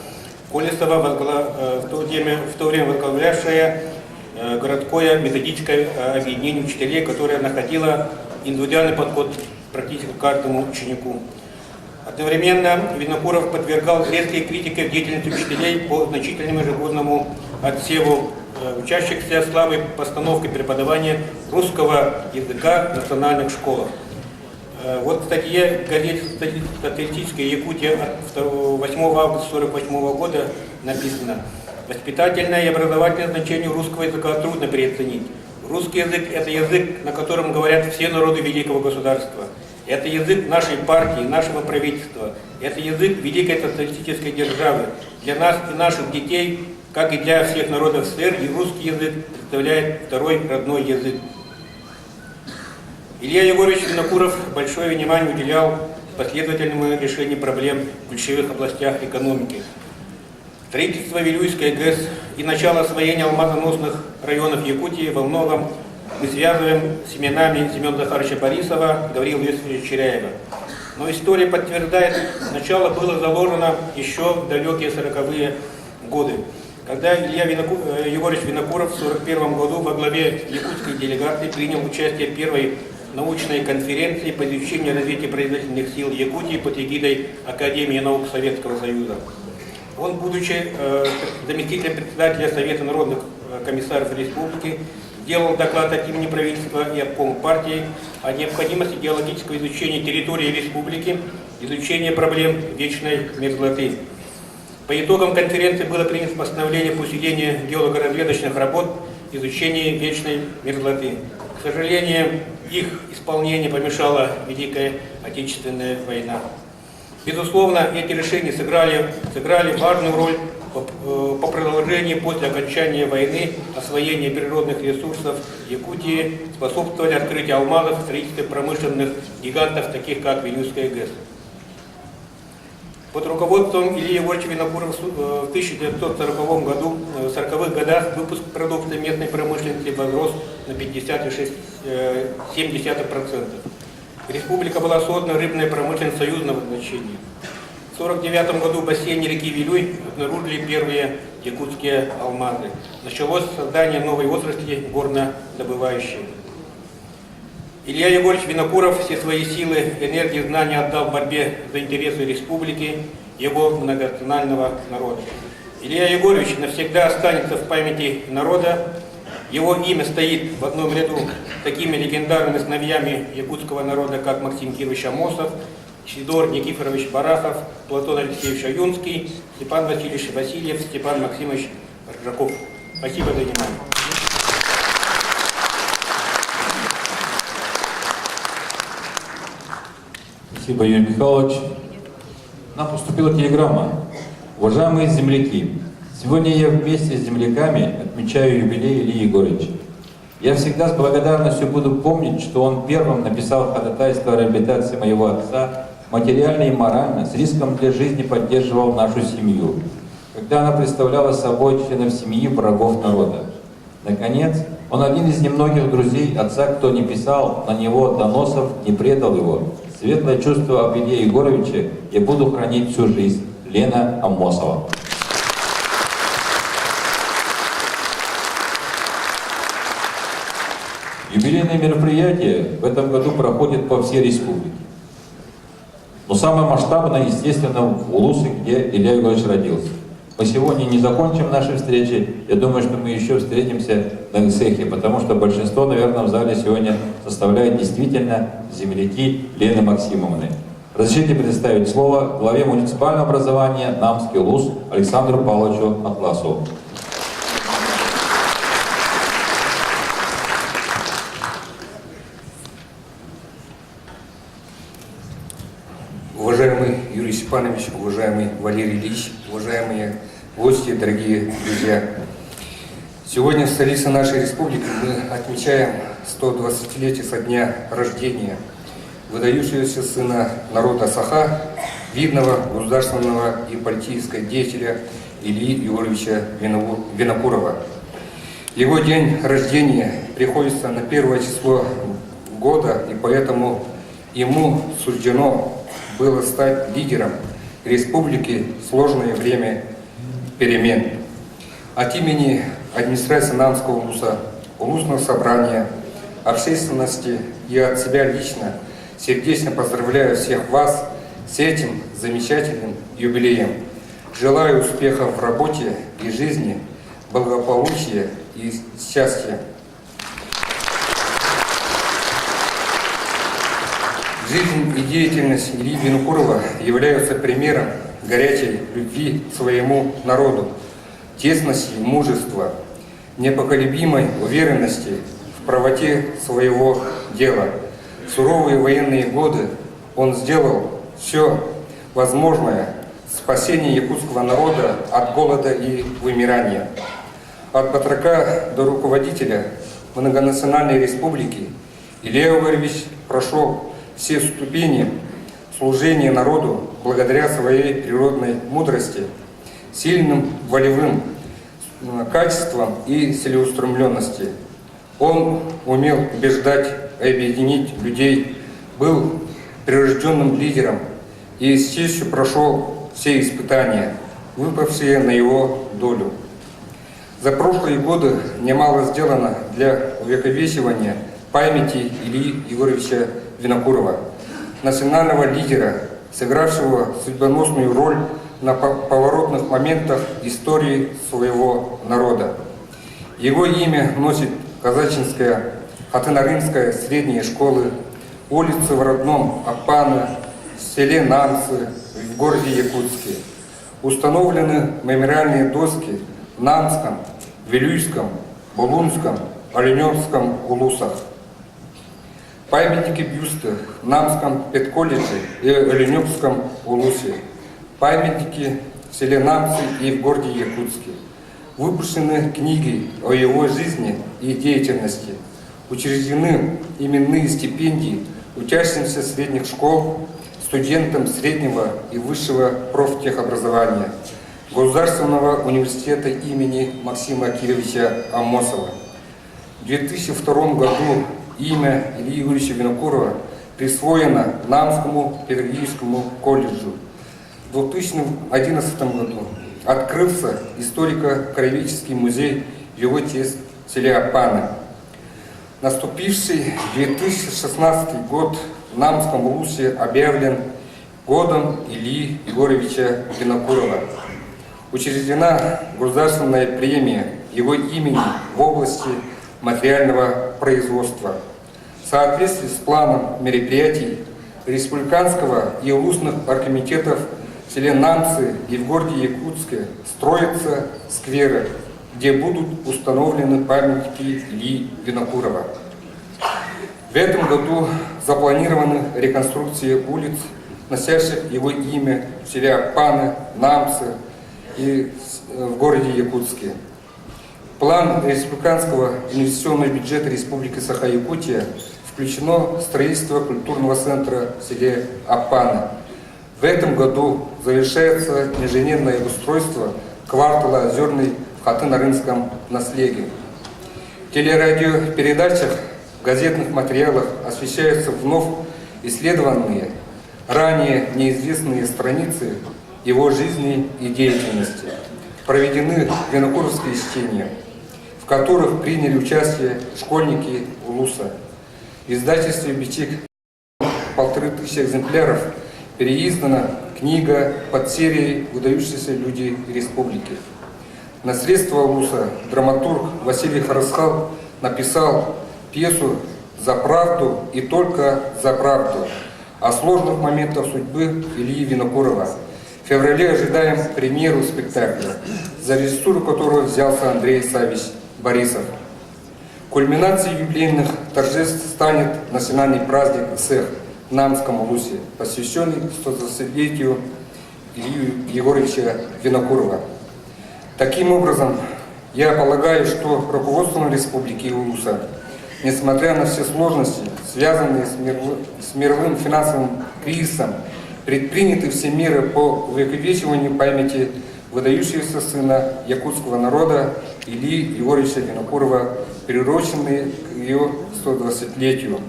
Колесова, в то время возглавлявшая городское методическое объединение учителей, которое находило индивидуальный подход практически к каждому ученику. Одновременно Винокуров подвергал резкой критике деятельности учителей по значительному ежегодному отсеву учащихся, слабой постановкой преподавания русского языка в национальных школах. Вот в статье газеты «Статистическая Якутия» от 8 августа 1948 года написано: «Воспитательное и образовательное значение русского языка трудно переоценить. Русский язык – это язык, на котором говорят все народы великого государства. Это язык нашей партии, нашего правительства. Это язык великой социалистической державы. Для нас и наших детей, как и для всех народов СССР, и русский язык представляет второй родной язык». Илья Егорович Винокуров большое внимание уделял последовательному решению проблем в ключевых областях экономики. Строительство Вилюйской ГЭС и начало освоения алмазоносных районов Якутии во многом мы связываем с именами Семена Захаровича Борисова, Гаврила Иосифовича Черяева. Но история подтверждает, начало было заложено еще в далекие 40-е годы, когда Илья Егорович Винокуров в 1941 году во главе якутской делегации принял участие в первой научной конференции по изучению развития производительных сил Якутии под эгидой Академии наук Советского Союза. Он, будучи заместителем председателя Совета народных комиссаров республики, делал доклад от имени правительства и обкома партии о необходимости геологического изучения территории республики, изучения проблем вечной мерзлоты. По итогам конференции было принято постановление по усилению геолого-разведочных работ, изучения вечной мерзлоты. К сожалению, их исполнению помешала Великая Отечественная война. Безусловно, эти решения сыграли важную роль по продолжении после окончания войны освоения природных ресурсов Якутии способствовали открытию алмазов в строительстве промышленных гигантов, таких как Вилюйская ГЭС. Под руководством Ильи Егоровича Винокурова в 1940 году, в 40-х годах выпуск продукции местной промышленности возрос на 50,7%. Республика была создана рыбная промышленность союзного значения. В 1949 году в бассейне реки Вилюй обнаружили первые якутские алмазы. Началось создание новой отрасли горнодобывающей. Илья Егорович Винокуров все свои силы, энергии, знания отдал в борьбе за интересы республики, его многонационального народа. Илья Егорович навсегда останется в памяти народа. Его имя стоит в одном ряду с такими легендарными сыновьями якутского народа, как Максим Кирович Амосов, Сидор Никифорович Барахов, Платон Алексеевич Аюнский, Степан Васильевич Васильев, Степан Максимович Ржаков. Спасибо за внимание. Спасибо, Юрий Михайлович. Нам поступила телеграмма. Уважаемые земляки, сегодня я вместе с земляками отмечаю юбилей Ильи Егоровича. Я всегда с благодарностью буду помнить, что он первым написал ходатайство о реабилитации моего отца, материально и морально, с риском для жизни поддерживал нашу семью, когда она представляла собой членов семьи врагов народа. Наконец, он один из немногих друзей отца, кто не писал на него доносов, не предал его. Светлое чувство об Илье Егоровиче я буду хранить всю жизнь. Лена Амосова. Юбилейные мероприятия в этом году проходят по всей республике. Но самое масштабное, естественно, в Улусе, где Илья Егорович родился. Мы сегодня не закончим наши встречи. Я думаю, что мы еще встретимся на Исехе, потому что большинство, наверное, в зале сегодня составляет действительно земляки Лены Максимовны. Разрешите предоставить слово главе муниципального образования Намский Улус Александру Павловичу Атласову. Уважаемый Юрий Степанович, уважаемый Валерий Ильич, уважаемые гости, дорогие друзья. Сегодня в столице нашей республики мы отмечаем 120-летие со дня рождения выдающегося сына народа Саха, видного государственного и политического деятеля Ильи Егоровича Винокурова. Его день рождения приходится на 1 число года, и поэтому ему суждено было стать лидером республики в сложное время перемен. От имени администрации Намского улуса, улусного собрания, общественности и от себя лично сердечно поздравляю всех вас с этим замечательным юбилеем. Желаю успехов в работе и жизни, благополучия и счастья. Жизнь и деятельность Ильи Винокурова являются примером горячей любви к своему народу, честности, мужества, непоколебимой уверенности в правоте своего дела. В суровые военные годы он сделал все возможное в спасении якутского народа от голода и вымирания. От батрака до руководителя многонациональной республики Илья Егорович прошел все ступени служения народу благодаря своей природной мудрости, сильным волевым качествам и целеустремленности. Он умел убеждать и объединить людей, был прирожденным лидером и с честью прошел все испытания, выпавшие на его долю. За прошлые годы немало сделано для увековечивания памяти Ильи Егоровича Винокурова, национального лидера, сыгравшего судьбоносную роль на поворотных моментах истории своего народа. Его имя носит Казачинская, Хатынарынская средние школы, улицы в родном Апаны, в селе Намцы, в городе Якутске. Установлены мемориальные доски в Намском, Вилюйском, Булунском, Оленевском улусах. Памятники бюсты в Намском педколледже и Оленевском улусе. Памятники в селе Намцы и в городе Якутске. Выпущены книги о его жизни и деятельности. Учреждены именные стипендии учащимся средних школ, студентам среднего и высшего профтехобразования Государственного университета имени Максима Кировича Амосова. В 2002 году имя Ильи Юрьевича Винокурова присвоено Намскому педагогическому колледжу. В 2011 году открылся историко-краеведческий музей в его честь в селе Апаны. Наступивший 2016 год в Намском улусе объявлен годом Ильи Егоровича Винокурова. Учреждена государственная премия его имени в области материального производства. В соответствии с планом мероприятий республиканского и улусных оргкомитетов в селе Намцы и в городе Якутске строятся скверы, где будут установлены памятники Ильи Винокурова. В этом году запланированы реконструкции улиц, носящих его имя в селе Апаны, Намцы и в городе Якутске. В план республиканского инвестиционного бюджета Республики Саха-Якутия включено строительство культурного центра в селе Апаны. В этом году завершается инженерное устройство квартала Озерный в Хаты-Нарынском наследии. В телерадиопередачах, в газетных материалах освещаются вновь исследованные, ранее неизвестные страницы его жизни и деятельности. Проведены винокуровские чтения, в которых приняли участие школьники Улуса. В издательстве «Бичик» 1500 экземпляров переиздана книга под серией «Выдающиеся люди республики». На средства Улуса драматург Василий Харасхал написал пьесу «За правду и только за правду» о сложных моментах судьбы Ильи Винокурова. В феврале ожидаем премьеру спектакля, за режиссуру которого взялся Андрей Савич Борисов. Кульминацией юбилейных торжеств станет национальный праздник «Сэх» в Намском улусе, посвященный 120-летию Ильи Егоровича Винокурова. Таким образом, я полагаю, что руководством Республики Улуса, несмотря на все сложности, связанные с мировым финансовым кризисом, предприняты все меры по увековечиванию памяти выдающегося сына якутского народа Ильи Егоровича Винокурова, приуроченные к ее 120-летию.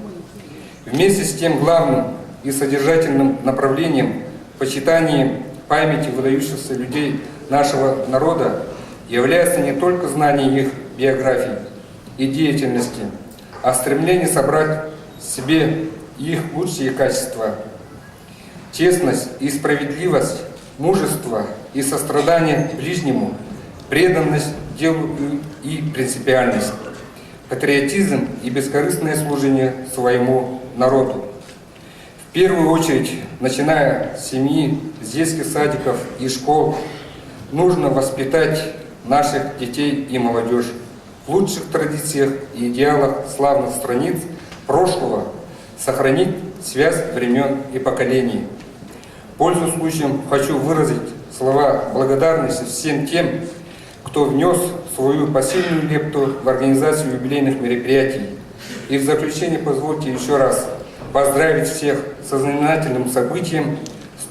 Вместе с тем главным и содержательным направлением почитания памяти выдающихся людей нашего народа является не только знание их биографий и деятельности, а стремление собрать в себе их лучшие качества: честность и справедливость, мужество и сострадание ближнему, преданность делу и принципиальность, патриотизм и бескорыстное служение своему народу. В первую очередь, начиная с семьи, с детских садиков и школ, нужно воспитать наших детей и молодежь в лучших традициях и идеалах славных страниц прошлого, сохранить связь времен и поколений. Пользуясь случаем, хочу выразить слова благодарности всем тем, кто внес свою посильную лепту в организацию юбилейных мероприятий. И в заключение позвольте еще раз поздравить всех со знаменательным событием,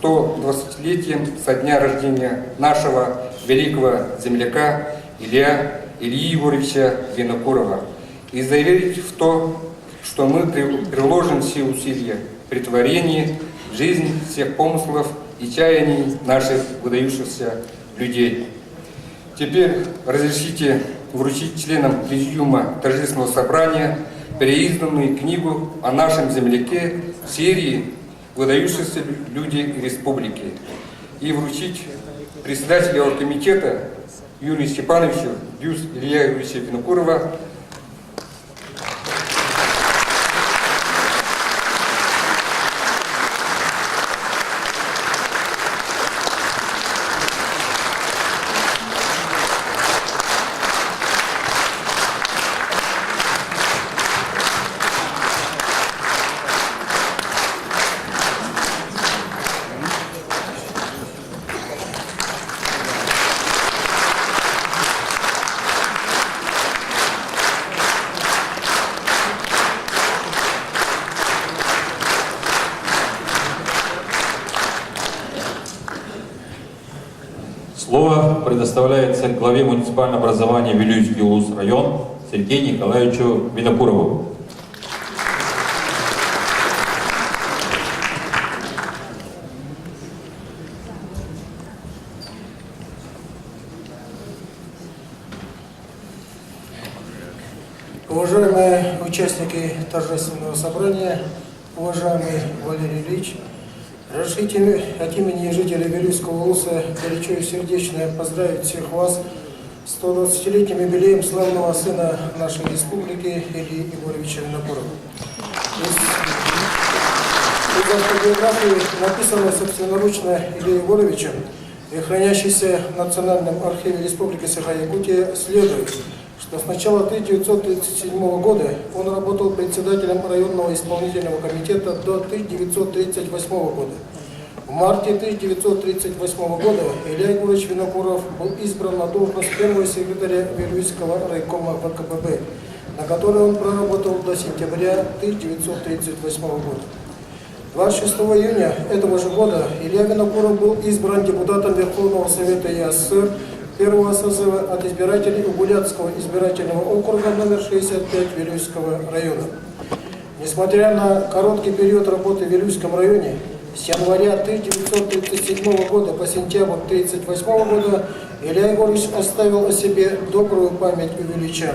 120-летием со дня рождения нашего великого земляка Ильи Егоровича Винокурова, и заверить в то, что мы приложим все усилия при творении в жизнь всех помыслов и чаяний наших выдающихся людей. Теперь разрешите вручить членам Президиума торжественного собрания переизданную книгу о нашем земляке в серии «Выдающиеся люди республики» и вручить председателю оргкомитета Юрию Степановичу бюст Ильи Егоровича Винокурова. Слово предоставляется главе муниципального образования Вилюйский Улус район Сергею Николаевичу Винокурову. Уважаемые участники торжественного собрания, уважаемый Валерий Ильич, разрешите от имени жителей Вилюйского Улуса горячо и сердечно поздравить всех вас с 120-летним юбилеем славного сына нашей республики Ильи Егоровича Винокурова. Из автобиографии, написанной собственноручно Ильей Егоровичем и хранящейся в Национальном архиве Республики Саха-Якутия, следует, что с начала 1937 года он работал председателем районного исполнительного комитета до 1938 года. В марте 1938 года Илья Егорович Винокуров был избран на должность первого секретаря Вилюйского райкома ВКПБ, на которой он проработал до сентября 1938 года. 26 июня этого же года Илья Винокуров был избран депутатом Верховного Совета ЕССР первого созыва от избирателей Угулятского избирательного округа номер 65 Вилюйского района. Несмотря на короткий период работы в Вилюйском районе, с января 1937 года по сентябрь 1938 года Илья Егорович оставил о себе добрую память у вилючан.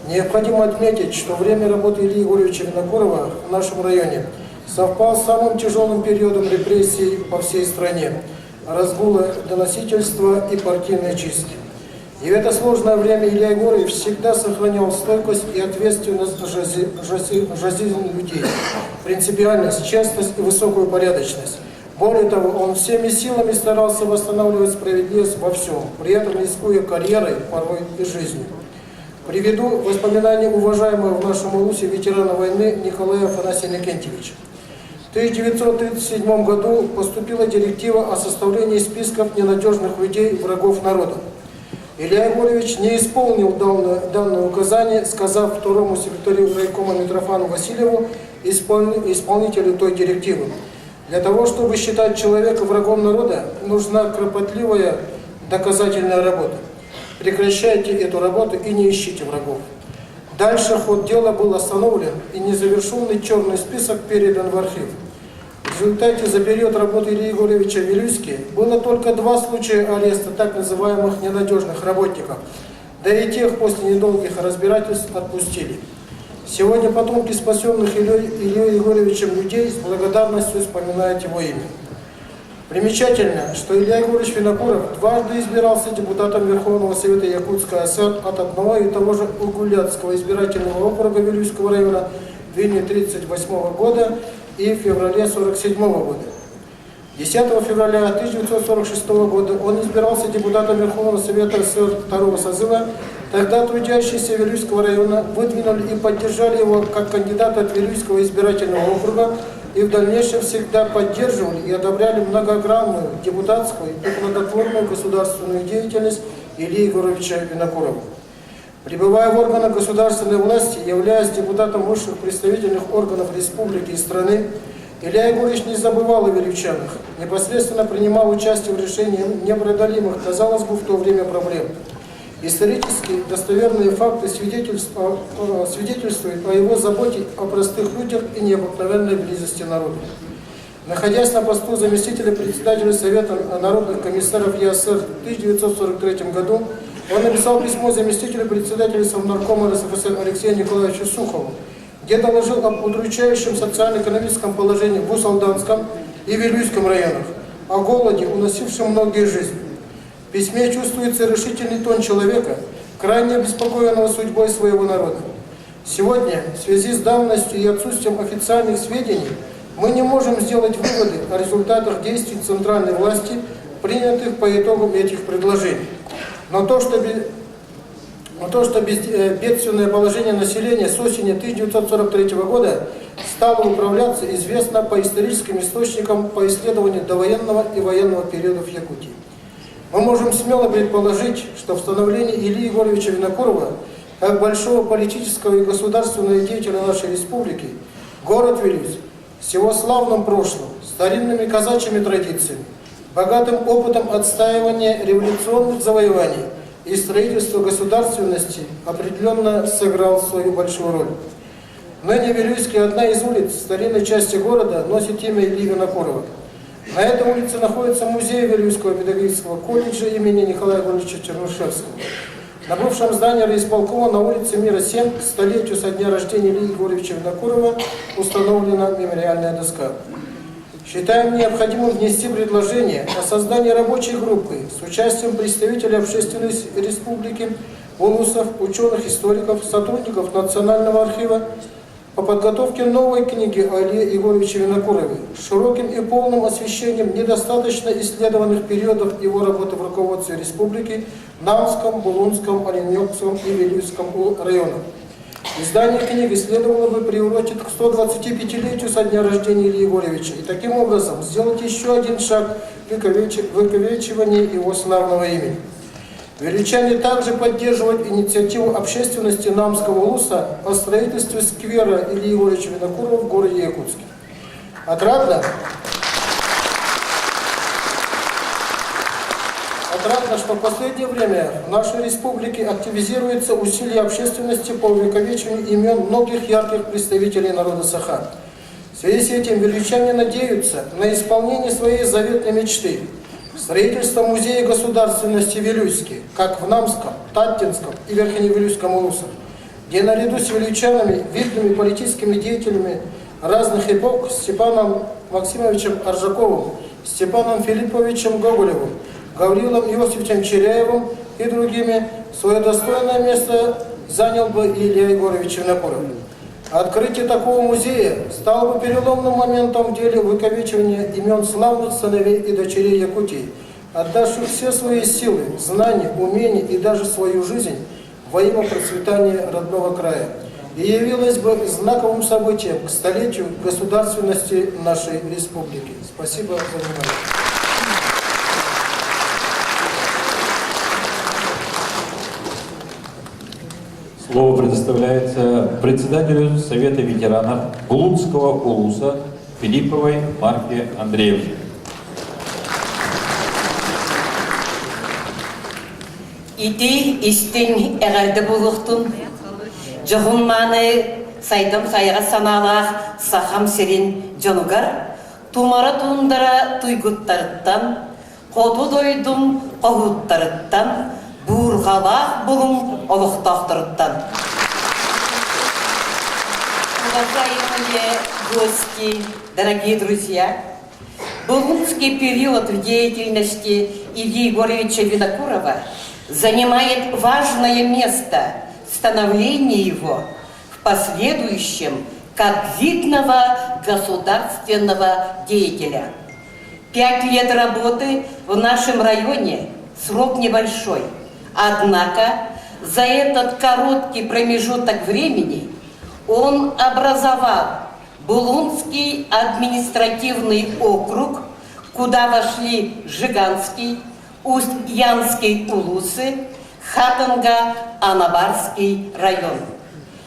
Необходимо отметить, что время работы Ильи Егоровича Винокурова в нашем районе совпал с самым тяжелым периодом репрессий по всей стране, разгула доносительства и партийной чистки. И в это сложное время Илья Егорович всегда сохранял стойкость и ответственность за жизнь людей, принципиальность, честность и высокую порядочность. Более того, он всеми силами старался восстанавливать справедливость во всем, при этом рискуя карьерой, порой и жизнью. Приведу воспоминания уважаемого в нашем Улусе ветерана войны Николая Афанасия Никентьевича. В 1937 году поступила директива о составлении списков ненадежных людей, врагов народа. Илья Егорович не исполнил данное указание, сказав второму секретарю райкома Митрофану Васильеву, исполнителю той директивы: для того, чтобы считать человека врагом народа, нужна кропотливая доказательная работа. Прекращайте эту работу и не ищите врагов. Дальше ход дела был остановлен, и незавершенный черный список передан в архив. В результате за период работы Ильи Егоровича в Вилюйске было только 2 случая ареста так называемых ненадежных работников, да и тех после недолгих разбирательств отпустили. Сегодня потомки спасенных Ильей Егоровичем людей с благодарностью вспоминают его имя. Примечательно, что Илья Егорович Винокуров дважды избирался депутатом Верховного Совета Якутской ССР от одного и того же Угулятского избирательного округа Вилюйского района в июне 1938 года и в феврале 1947 года. 10 февраля 1946 года он избирался депутатом Верховного Совета СССР второго созыва. Тогда трудящиеся Вилюйского района выдвинули и поддержали его как кандидата от Вилюйского избирательного округа и в дальнейшем всегда поддерживали и одобряли многогранную депутатскую и плодотворную государственную деятельность Ильи Егоровича Винокурова. Пребывая в органах государственной власти, являясь депутатом высших представительных органов республики и страны, Илья Егорович не забывал о вилючанах, непосредственно принимал участие в решении непреодолимых, казалось бы, в то время проблем. Исторически достоверные факты свидетельствуют о его заботе о простых людях и необыкновенной близости народа. Находясь на посту заместителя председателя Совета народных комиссаров ЕССР в 1943 году, он написал письмо заместителю председателя Совнаркома РСФСР Алексею Николаевичу Сухову, где доложил об удручающем социально-экономическом положении в Усалданском и Вилюйском районах, о голоде, уносившем многие жизни. В письме чувствуется решительный тон человека, крайне обеспокоенного судьбой своего народа. Сегодня, в связи с давностью и отсутствием официальных сведений, мы не можем сделать выводы о результатах действий центральной власти, принятых по итогам этих предложений. Но то, что бедственное положение населения с осени 1943 года стало управляться, известно по историческим источникам по исследованию довоенного и военного периодов Якутии. Мы можем смело предположить, что в становлении Ильи Егоровича Винокурова, как большого политического и государственного деятеля нашей республики, город Вилюйск с его славным прошлым, старинными казачьими традициями, богатым опытом отстаивания революционных завоеваний и строительства государственности определенно сыграл свою большую роль. Ныне Вилюйский, одна из улиц старинной части города, носит имя Ильи Винокурова. На этой улице находится музей Вилюйского педагогического колледжа имени Николая Ивановича Чернышевского. На бывшем здании райисполкома на улице Мира 7 к столетию со дня рождения Ильи Егоровича Винокурова установлена мемориальная доска. Считаем необходимым внести предложение о создании рабочей группы с участием представителей общественной республики, улусов, ученых, историков, сотрудников Национального архива по подготовке новой книги о Илье Егоровиче Винокурове с широким и полным освещением недостаточно исследованных периодов его работы в руководстве республики в Намском, Булунском, Оленёкском и Вилюйском районах. Издание книги следовало бы приурочить к 125-летию со дня рождения Ильи Егоровича и таким образом сделать еще один шаг в выковечивании его славного имени. Вилючане также поддерживают инициативу общественности Намского улуса о строительстве сквера Ильи Егоровича Винокурова в городе Якутске. Отрадно, что в последнее время в нашей республике активизируются усилия общественности по увековечению имен многих ярких представителей народа Саха. В связи с этим вилючане надеются на исполнение своей заветной мечты – строительство музея государственности Вилюйский, как в Намском, Таттинском и Верхневилюйском улусах, где наряду с вилючанами, видными политическими деятелями разных эпох Степаном Максимовичем Аржаковым, Степаном Филипповичем Гоголевым, Гаврилом Иосифовичем Черяевым и другими, свое достойное место занял бы Илья Егорович Винокуров. Открытие такого музея стало бы переломным моментом в деле выковечивания имен славных сыновей и дочерей Якутии, отдавших все свои силы, знания, умения и даже свою жизнь во имя процветания родного края, и явилось бы знаковым событием к столетию государственности нашей республики. Спасибо за внимание. Слово предоставляется председателю Совета ветеранов Булунского улуса Филипповой Марфе Андреевне. Ити истин эгерде булуктун, жогунманы сайдам сайга саналах сахам сирин жонугар, тумара тундара туйгуттарыттан, коту дойдум когуттарыттан, бургалах булум олухтахтарыттан. Уважаемые гости, дорогие друзья, булунский период в деятельности Ильи Егоровича Винокурова занимает важное место в становлении его в последующем как видного государственного деятеля. 5 лет работы в нашем районе – срок небольшой. Однако за этот короткий промежуток времени он образовал Булунский административный округ, куда вошли Жиганский, Усть-Янский улусы, Хатанга-Анабарский район.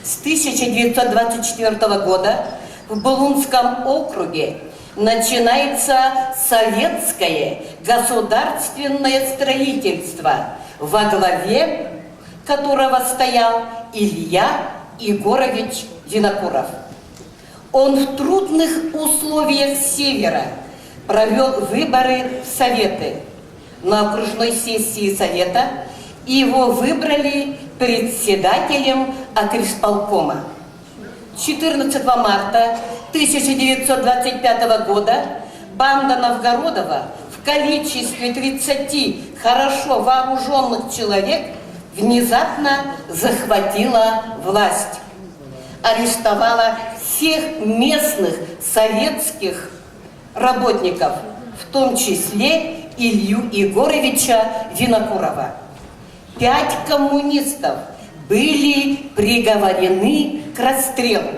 С 1924 года в Булунском округе начинается советское государственное строительство, во главе которого стоял Илья Егорович Винокуров. Он в трудных условиях севера провел выборы в Советы. На окружной сессии Совета его выбрали председателем окрисполкома. 14 марта 1925 года банда Новгородова в количестве 30 хорошо вооруженных человек внезапно захватила власть. Арестовала всех местных советских работников, в том числе Илью Егоровича Винокурова. 5 коммунистов были приговорены к расстрелу.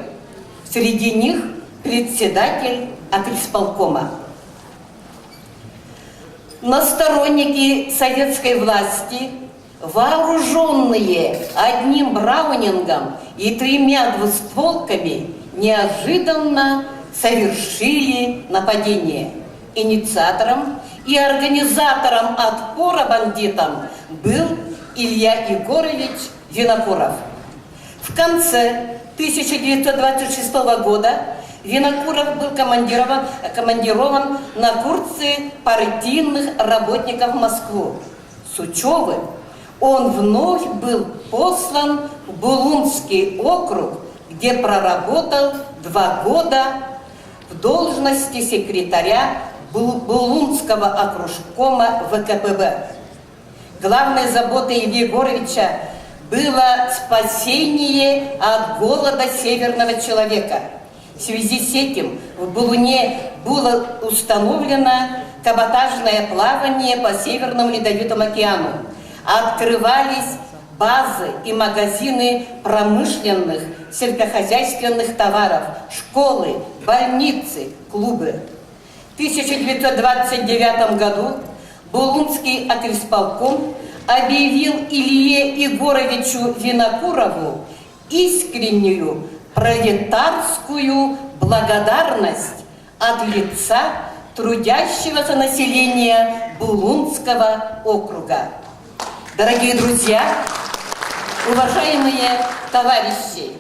Среди них председатель окрисполкома. Но сторонники советской власти, вооруженные одним браунингом и 3 двустволками, неожиданно совершили нападение. Инициатором и организатором отпора бандитам был Илья Егорович Винокуров. В конце 1926 года Винокуров был командирован на курсы партийных работников в Москву. С учебы он вновь был послан в Булунский округ, где проработал 2 года в должности секретаря Булунского окружкома ВКПБ. Главной заботой Ильи Егоровича было спасение от голода северного человека. В связи с этим в Булуне было установлено каботажное плавание по Северному Ледовитому океану. Открывались базы и магазины промышленных, сельскохозяйственных товаров, школы, больницы, клубы. В 1929 году Булунский окрисполком объявил Илье Егоровичу Винокурову искреннюю пролетарскую благодарность от лица трудящегося населения Булунского округа. Дорогие друзья, уважаемые товарищи,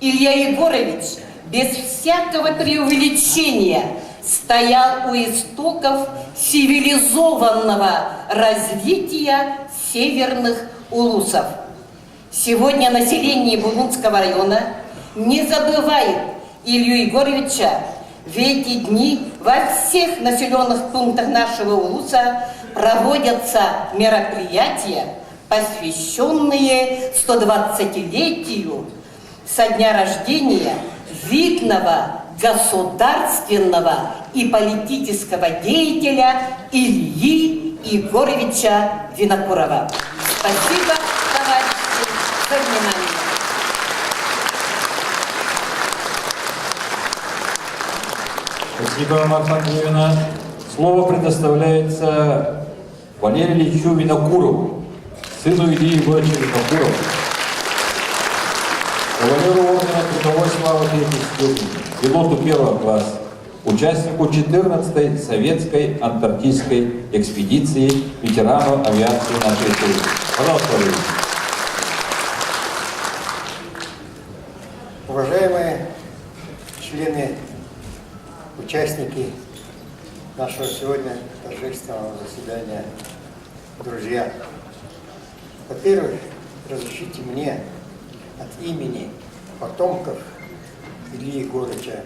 Илья Егорович без всякого преувеличения стоял у истоков цивилизованного развития северных улусов. Сегодня население Булунского района не забывает Илью Егоровича. В эти дни во всех населенных пунктах нашего улуса проводятся мероприятия, посвященные 120-летию со дня рождения видного государственного и политического деятеля Ильи Егоровича Винокурова. Спасибо, товарищи, за внимание. Спасибо, Марфа Андреевна. Слово предоставляется Валерию Ильичу Винокурову, сыну Ильи Егоровича Винокурова, кавалеру ордена Трудовой славы Третьей степени, пилоту 1 класса, участнику 14-й советской антарктической экспедиции, ветерану авиации нашей Республики. Пожалуйста, Валерий. Уважаемые члены, участники нашего сегодня торжественного заседания, друзья, во-первых, разрешите мне от имени потомков Ильи Егоровича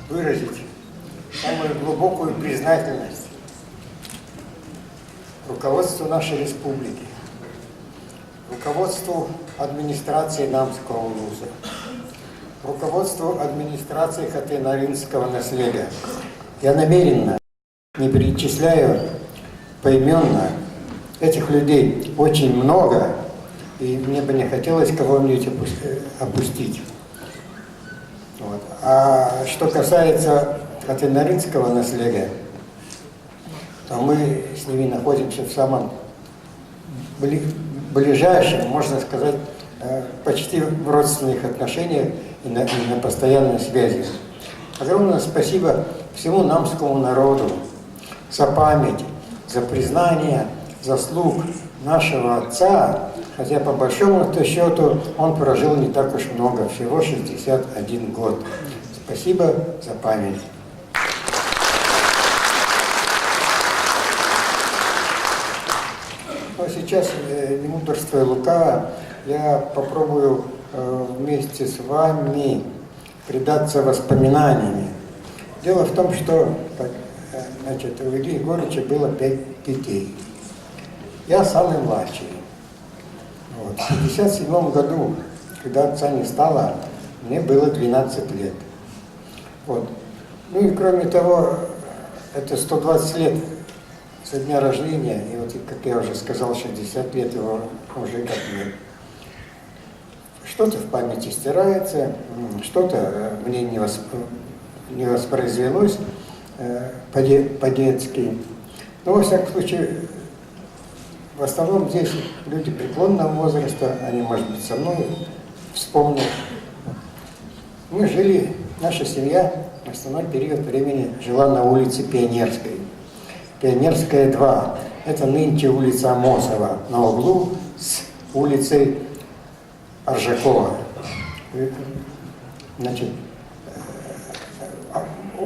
выразить самую глубокую признательность руководству нашей республики, руководству администрации Намского улуса, руководству администрации Хатынаринского наследия. Я намеренно не перечисляю поименно. Этих людей очень много, и мне бы не хотелось кого-нибудь опустить. Вот. А что касается Хатынаринского наследия, то мы с ними находимся в самом ближайшем, можно сказать, почти в родственных отношениях и на постоянной связи. Огромное спасибо всему намскому народу за память, за признание заслуг нашего отца, хотя по большому счету он прожил не так уж много, всего 61 год. Спасибо за память. Ну, сейчас, не мудрствуя лукаво, я попробую вместе с вами предаться воспоминаниями. Дело в том, что значит, у Ильи Егоровича было 5 детей. Я самый младший. Вот. В 1957 году, когда отца не стало, мне было 12 лет. Вот. Ну и кроме того, это 120 лет со дня рождения, и вот, как я уже сказал, 60 лет его уже как нет. Что-то в памяти стирается, что-то мне не воспроизвелось по-детски. Но, во всяком случае, в основном здесь люди преклонного возраста, они, может быть, со мной вспомнят. Мы жили, наша семья в основной период времени жила на улице Пионерской. Пионерская 2. Это нынче улица Амосова на углу с улицей Аржакова. Значит,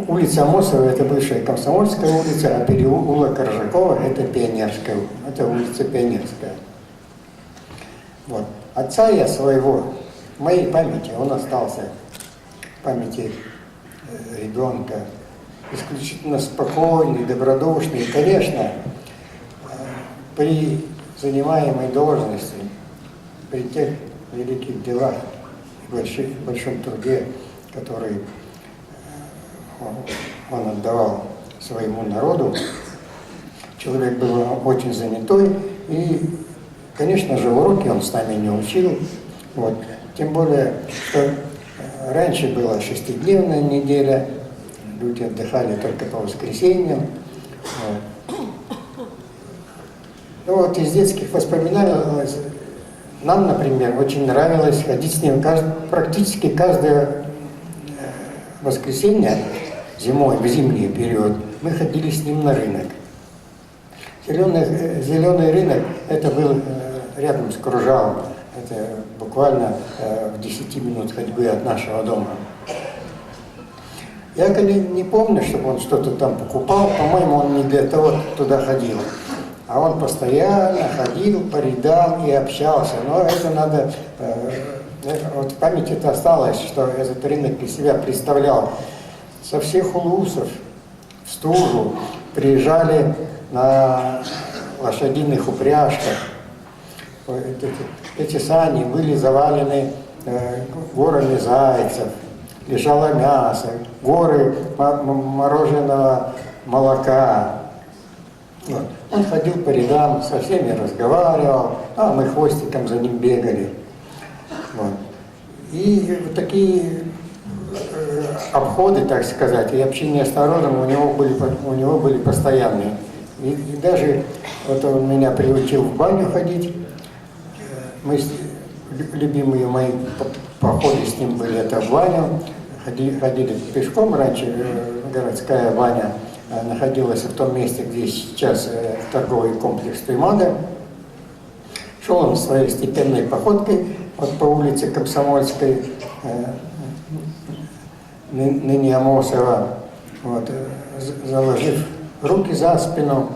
улица Амосова это бывшая Комсомольская улица, а переулок Аржакова это Пионерская, это улица Пионерская. Вот. Отца я своего, в моей памяти, он остался, в памяти ребенка, исключительно спокойный, добродушный. И, конечно, при занимаемой должности, при тех великих делах и большом труде, который он отдавал своему народу, человек был очень занятой, и, конечно же, уроки он с нами не учил. Вот. Тем более, что раньше была 6-дневная неделя, люди отдыхали только по воскресеньям. Вот. Ну вот из детских воспоминаний нам, например, очень нравилось ходить с ним практически каждое воскресенье зимой, в зимний период, мы ходили с ним на рынок. Зеленый рынок, это был рядом с Кружалом, это буквально в 10 минут ходьбы от нашего дома. Я не помню, чтобы он что-то там покупал, по-моему, он не для того туда ходил. А он постоянно ходил по рядам и общался. Но это надо, вот в памяти это осталось, что этот рынок из себя представлял. Со всех улусов в Стужу приезжали на лошадиных упряжках. Эти сани были завалены горами зайцев, лежало мясо, горы мороженого молока. Вот. Он ходил по рядам, со всеми разговаривал, а мы хвостиком за ним бегали. Вот. И вот такие обходы, так сказать, и общение с народом у него были постоянные. И даже вот он меня приучил в баню ходить. Мы, любимые мои походы с ним были, это в баню. Ходили пешком раньше, городская баня находилась в том месте, где сейчас торговый комплекс Туймада. Шел он своей степенной походкой вот по улице Комсомольской, ныне Амосова, вот, заложив руки за спину.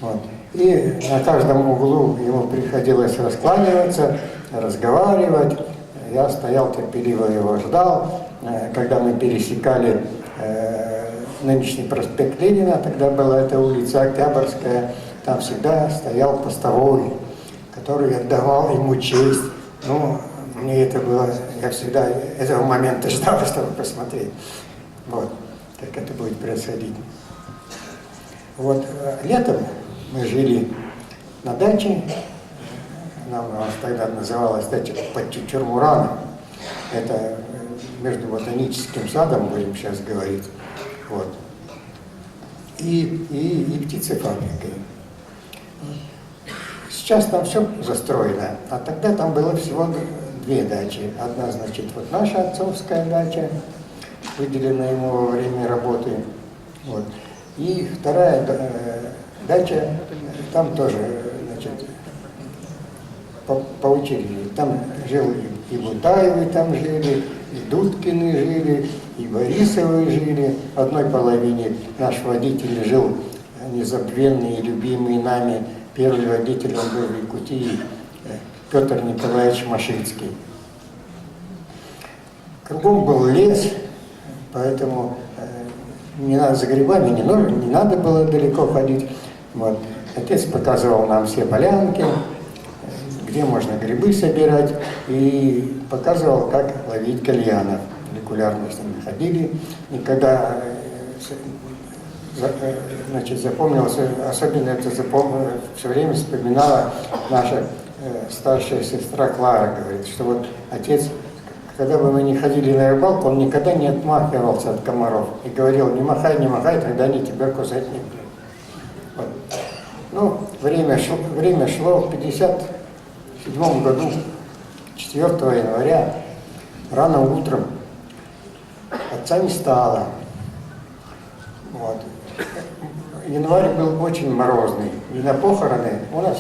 Вот. И на каждом углу ему приходилось раскланиваться, разговаривать. Я стоял терпеливо его ждал. Когда мы пересекали нынешний проспект Ленина, тогда была эта улица Октябрьская, там всегда стоял постовой, который отдавал ему честь. Ну, мне это было, я всегда этого момента ждал, чтобы посмотреть, вот, как это будет происходить. Вот летом мы жили на даче, она у нас тогда называлась дача под Чучурмураном, это между ботаническим садом, будем сейчас говорить, вот, и птицефабрикой. Сейчас там все застроено, а тогда там было всего 2 дачи. Одна, значит, вот наша отцовская дача, выделенная ему во время работы, вот. И вторая дача, там тоже, значит, по очереди. Там жил и Бутаевы там жили, и Дудкины жили, и Борисовы жили. В одной половине наш водитель жил, незабвенный и любимый нами, первый водитель, он был в Якутии, Петр Николаевич Машинский. Кругом был лес, поэтому не надо за грибами, не надо было далеко ходить. Вот. Отец показывал нам все полянки, где можно грибы собирать, и показывал, как ловить кальянов. Регулярно с ними ходили. И когда, значит, запомнилось, особенно это все время вспоминала наша старшая сестра Клара, говорит, что вот отец, когда бы мы не ходили на рыбалку, он никогда не отмахивался от комаров и говорил: не махай, тогда они тебя кусать не будут. Вот. Ну, время шло, в 1957 году, 4 января, рано утром, отца не стало. Вот. январь был очень морозный. И на похороны у нас,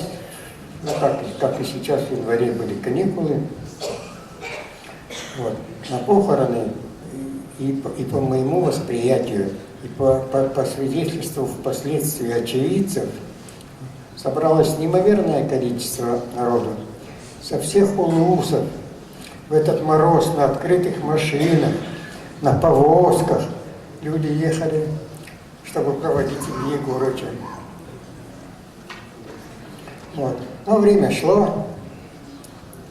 ну, как и сейчас в январе были каникулы, вот, на похороны и по моему восприятию, и по свидетельству впоследствии очевидцев, собралось неимоверное количество народу со всех улусов, в этот мороз на открытых машинах, на повозках. Люди ехали, чтобы проводить Ильи Егорыча. Вот. Но время шло,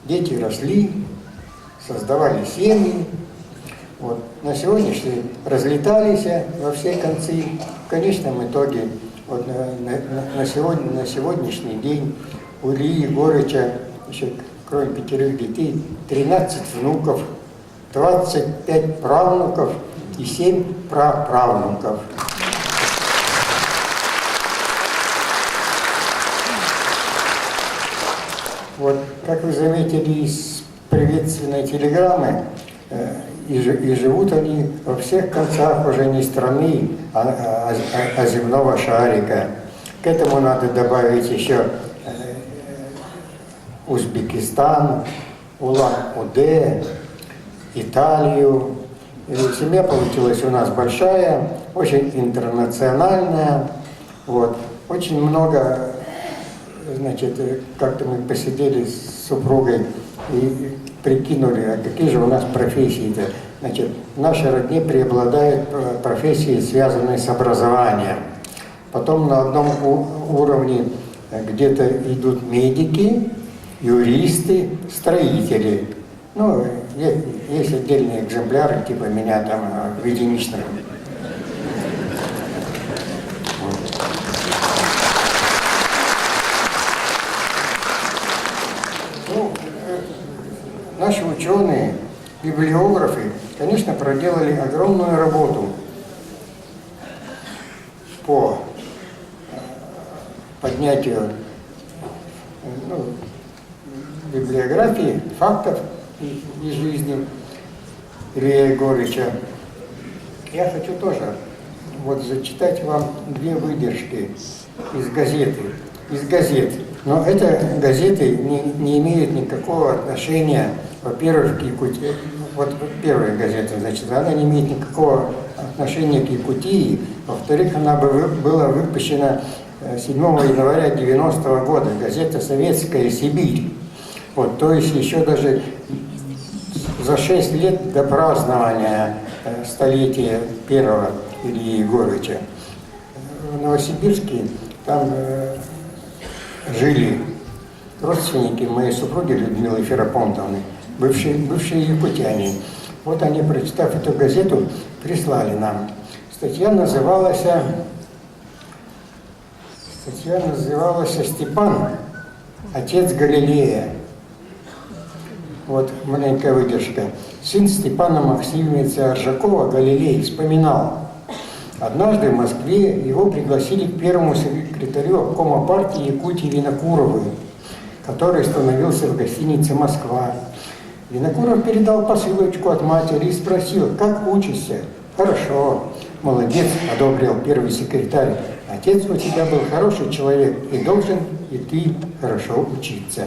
дети росли, создавали семьи. Вот. На сегодняшний разлетались во все концы. В конечном итоге вот на сегодняшний день у Ильи Егорыча, еще, кроме 5 детей, 13 внуков, 25 правнуков и 7 праправнуков. Вот, как вы заметили из приветственной телеграммы, и живут они во всех концах уже не страны, а земного шарика. К этому надо добавить еще Узбекистан, Улан-Удэ, Италию. И семья получилась у нас большая, очень интернациональная. Вот. Очень много, значит, как-то мы посидели с супругой и прикинули, а какие же у нас профессии-то. Значит, в нашей родне преобладают профессии, связанные с образованием. Потом на одном уровне где-то идут медики, юристы, строители. Ну, есть отдельные экземпляры, типа меня там в единичном. Ну, наши ученые, библиографы, конечно, проделали огромную работу по поднятию библиографии, фактов из жизни Ильи Егорыча. Я хочу тоже вот зачитать вам 2 выдержки из газеты. Из газет. Но это газеты не имеют никакого отношения, во-первых, к Якутии. Вот первая газета, значит, она не имеет никакого отношения к Якутии. Во-вторых, она была выпущена 7 января 90-го года. Газета «Советская Сибирь». Вот, то есть еще даже за 6 лет до празднования столетия первого Ильи Егорыча. В Новосибирске там жили родственники моей супруги Людмилы Ферапонтовны, бывшие якутяне. Вот они, прочитав эту газету, прислали нам. Статья называлась «Степан, отец Галилея». Вот маленькая выдержка. Сын Степана Максимовича Аржакова, Галилей, вспоминал. Однажды в Москве его пригласили к первому секретарю обкома партии Якутии Винокурову, который остановился в гостинице «Москва». Винокуров передал посылочку от матери и спросил: «Как учишься?» «Хорошо». «Молодец», — одобрил первый секретарь. «Отец у тебя был хороший человек, и должен и ты хорошо учиться».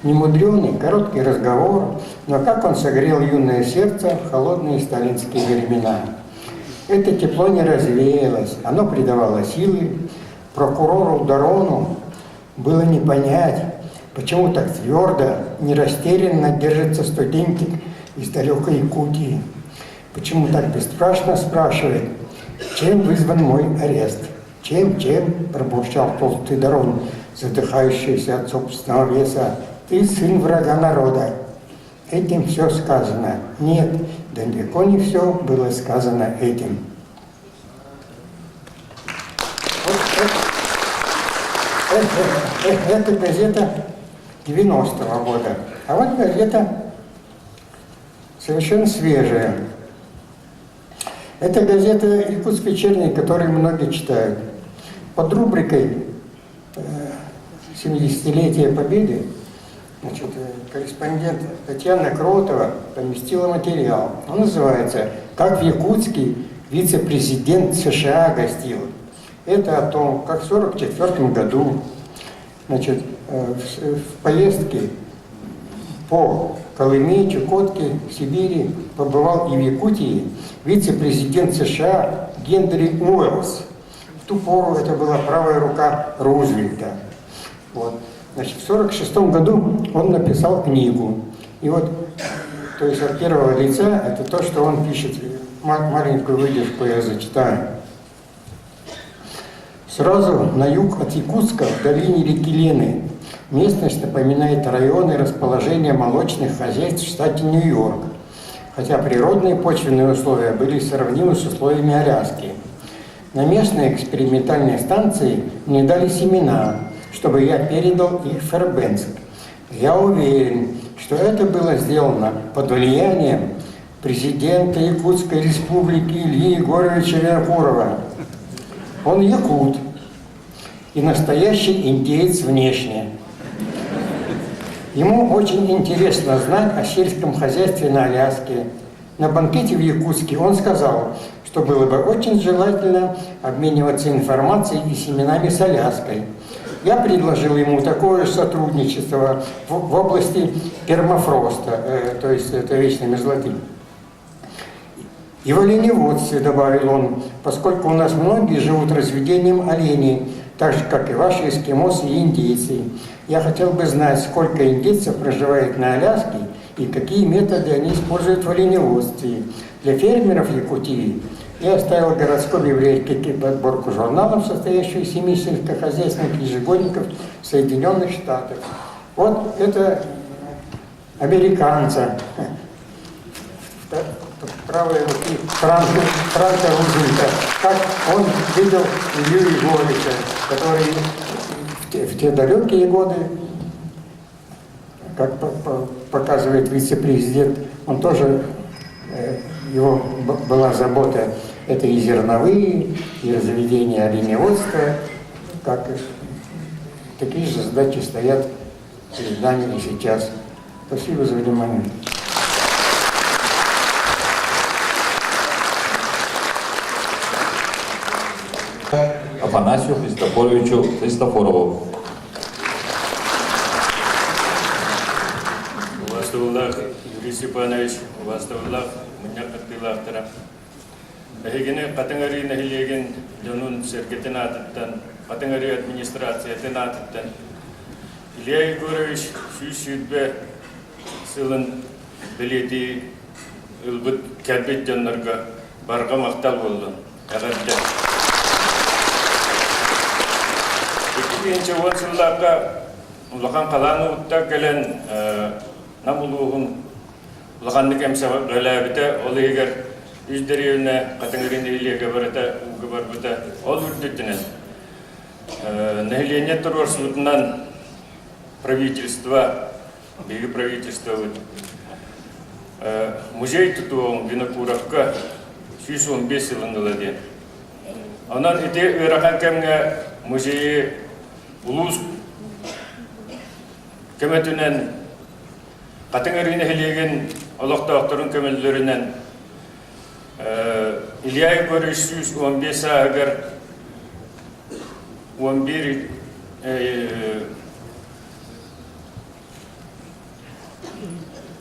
Немудренный, короткий разговор, но как он согрел юное сердце в холодные сталинские времена. Это тепло не развеялось, оно придавало силы. Прокурору Дорону было не понять, почему так твердо, не растерянно держится студентик из далекой Якутии. Почему так бесстрашно спрашивает, чем вызван мой арест. Чем, пробурчал толстый Дорон, задыхающийся от собственного веса. Ты сын врага народа. Этим все сказано. Нет, далеко не все было сказано этим. Это газета 90-го года. А вот газета совершенно свежая. Это газета «Якутск вечерний», которую многие читают. Под рубрикой «70-летие Победы», значит, корреспондент Татьяна Кротова поместила материал. Он называется «Как в Якутске вице-президент США гостил. Это о том, как в 1944 году, значит, в поездке по Колыме, Чукотке, Сибири побывал и в Якутии вице-президент США Генри Уэллс. В ту пору это была правая рука Рузвельта. Вот. Значит, в 1946 году он написал книгу. И вот, то есть от первого лица, это то, что он пишет. Маленькую выдержку я зачитаю. Сразу на юг от Якутска, в долине реки Лены, местность напоминает районы расположения молочных хозяйств в штате Нью-Йорк, хотя природные почвенные условия были сравнимы с условиями Аляски. На местной экспериментальной станции мне дали семена, чтобы я передал их в Фербенск. Я уверен, что это было сделано под влиянием президента Якутской республики Ильи Егоровича Винокурова. Он якут и настоящий индеец внешне. Ему очень интересно знать о сельском хозяйстве на Аляске. На банкете в Якутске он сказал, что было бы очень желательно обмениваться информацией и семенами с Аляской. Я предложил ему такое же сотрудничество в области пермафроста, то есть это вечной мерзлоты. И в оленеводстве, добавил он, поскольку у нас многие живут разведением оленей, так же, как и ваши эскимосы и индейцы. Я хотел бы знать, сколько индейцев проживает на Аляске и какие методы они используют в оленеводстве. Для фермеров Якутии я оставил в городской библиотеке подборку журналов, состоящую из 7 сельскохозяйственных ежегодников Соединенных Штатов. Вот это американца, правой руки Франка Рузвельта, как он видел Илью Егоровича, который в те далекие годы, как показывает вице-президент, он тоже, его была забота, это и зерновые, и разведение оленеводства, как такие же задачи стоят перед нами и сейчас. Спасибо за внимание. Афанасию Христофоровичу Христофорову. Вастауллах Юрий Степанович, Вастауллах Муньякаттылахтара. Эхигене Катангари Нахилеген Джанун Серкетенататтан, Катангари администрация Тенататтан. Илья Егорович Шүшүдбе сылын билети ылбыт кәбет жаннарга барга мактал болду. Агатта. 2010 жылларда улахан қаланы утта келен намулуғын улаханны кемсе галабите ол егер үздеревне катыңырын илеге барата угы барбыта ол үрдүттінен нахилене турварсылытынан правительство биги правительство музей тутуон Винокуровка 615 жылыңылады. Онан ите ырахан кемге музейі улус көмөтүнен катыңырыны хелеген олоктоокторун көмөллөрүнөн Илья Егорович 115 агар 11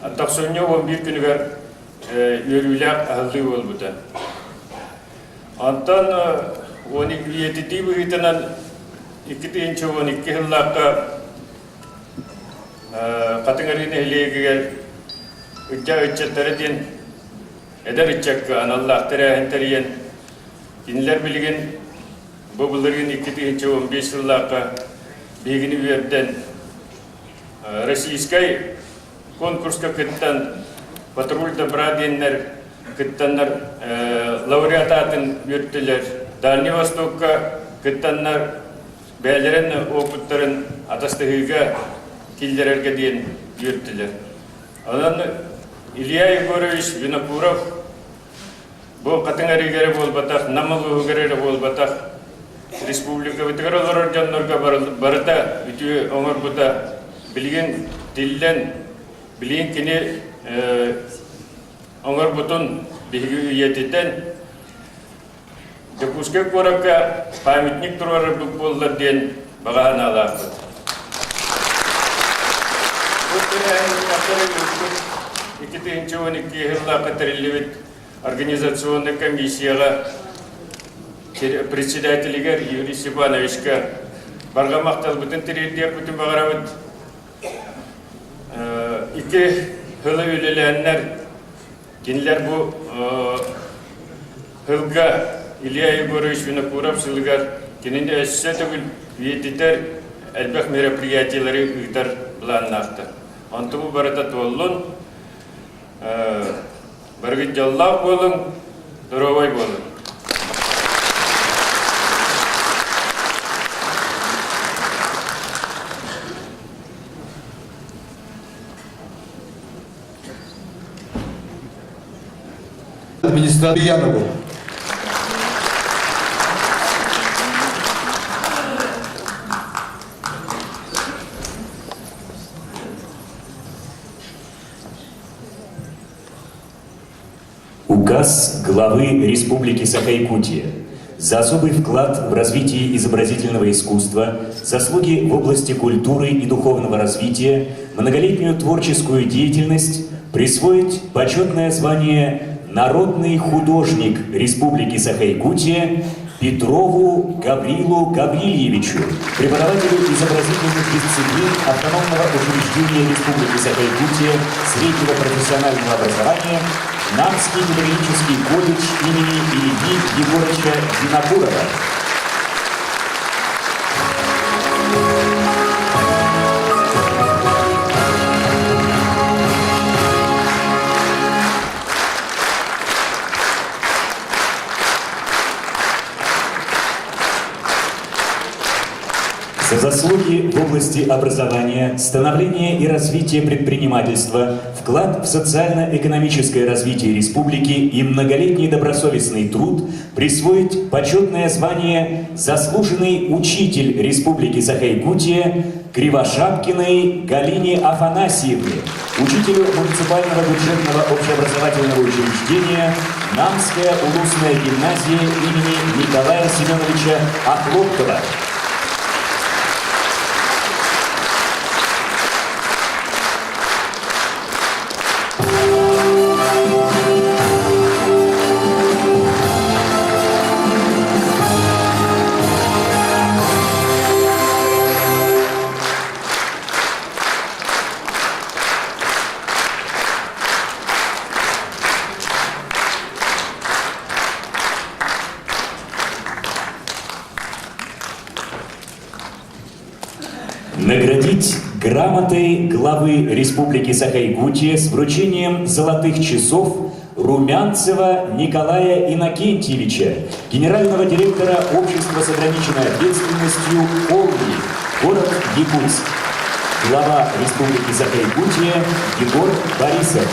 аттаксоньо 11 күнүгөр өрүлөк алды болбута. Антан 12 дибитенен 2-12 жыллакка катыңырыны хелегер үччөтөрден эдеричек аналлахтара интериен кинлер билген бобуларын 2-15 жыллакка бегини берден российской конкурска кыттан патрульда браденнер кыттаннар лауреататын берттилер. Дальний Востокка кыттаннар бәлерен опыттарын атастыгыга килдерерге дейін берттилер. Анан Илья Егорович Винокуров бұл катыңарыгері болбатақ, намылыгері болбатақ, республика бітігірі жаннарға барыда үтіе оңыр бұта білген диллен, білген кене оңыр бұтын бігі үйететтен Чекушке коракка памятник турары болла ден баган алапты. Организационная комиссия председателя Юрий Степановичка Баргамахтал бутын терейдек бутын багаравыт ике хылы кинлер бу хылга Илья Егорович Винокуров сылгар киненде өссө түгүл виетитер әлбәк мероприятиялары ыйтар планнакты. Антыбу барата толлун баргыт жаллак болун, здоровой болун. Администратор Янову. Указ главы Республики Саха-Якутия. За особый вклад в развитие изобразительного искусства, заслуги в области культуры и духовного развития, многолетнюю творческую деятельность присвоить почетное звание «Народный художник Республики Саха-Якутия» Петрову Гаврилу Гаврильевичу, преподавателю изобразительных дисциплин автономного учреждения Республики Саха-Якутия среднего профессионального образования Намский педагогический колледж имени Ильи Егоровича Винокурова. За заслуги в области образования, становления и развития предпринимательства, вклад в социально-экономическое развитие республики и многолетний добросовестный труд присвоить почетное звание «Заслуженный учитель Республики Саха-Якутия» Кривошапкиной Галине Афанасьевне, учителю муниципального бюджетного общеобразовательного учреждения Намская улусная гимназия имени Николая Семеновича Охлопкова. Наградить грамотой главы Республики Саха-Якутия с вручением золотых часов Румянцева Николая Иннокентьевича, генерального директора Общества с ограниченной ответственностью «Олни», город Якутск. Глава Республики Саха-Якутия Егор Борисов.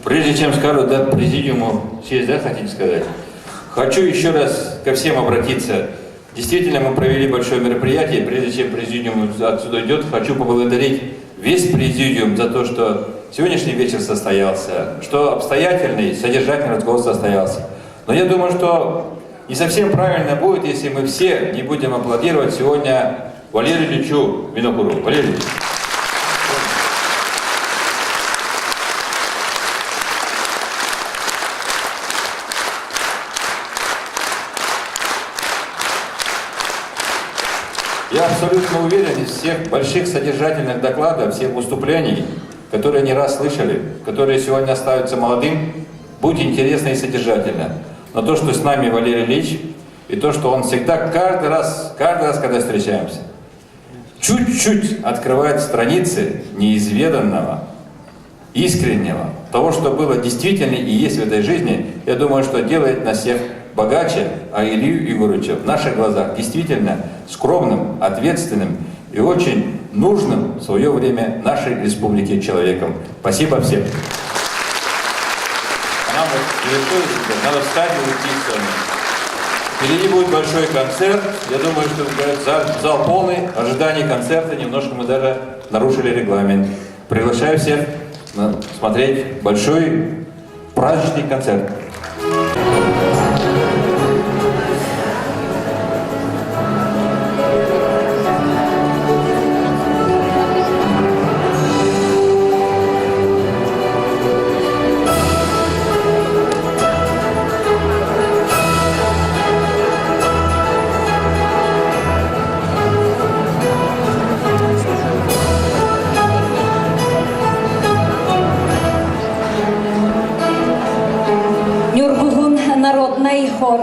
Прежде чем скажу, да, президиуму съезда, хотите сказать, хочу еще раз ко всем обратиться. Действительно, мы провели большое мероприятие. Прежде чем президиум отсюда идет, хочу поблагодарить весь президиум за то, что сегодняшний вечер состоялся, что обстоятельный, содержательный разговор состоялся. Но я думаю, что не совсем правильно будет, если мы все не будем аплодировать сегодня Валерию Ильичу Винокурову. Валерий Ильич. Я абсолютно уверен, из всех больших содержательных докладов, всех выступлений, которые не раз слышали, которые сегодня оставятся молодым, будет интересно и содержательно. Но то, что с нами Валерий Ильич, и то, что он всегда, каждый раз, когда встречаемся, чуть-чуть открывает страницы неизведанного, искреннего, того, что было действительно и есть в этой жизни, я думаю, что делает нас всех богаче, а Илью Егоровича в наших глазах действительно скромным, ответственным и очень нужным в свое время нашей республике человеком. Спасибо всем. А нам вот завершилась, надо встать и уйти с сцены. Впереди будет большой концерт. Я думаю, что зал полный. В ожидании концерта немножко мы даже нарушили регламент. Приглашаю всех смотреть большой праздничный концерт. Народный хор.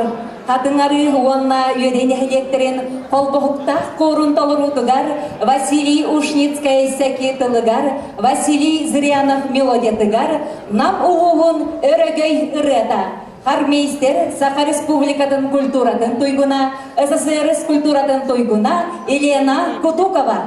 Хатыңары уанна үйедене хелектерин колбохуктах корун толырутугар Василий Ушницкая сәкетылыгар Василий Зырянов мелодиятыгар нам уғуғын өрөгөй ырета. Хармейстер Саха Республикатын культуратын туйгуна, СССР культуратын туйгуна Елена Кутукова.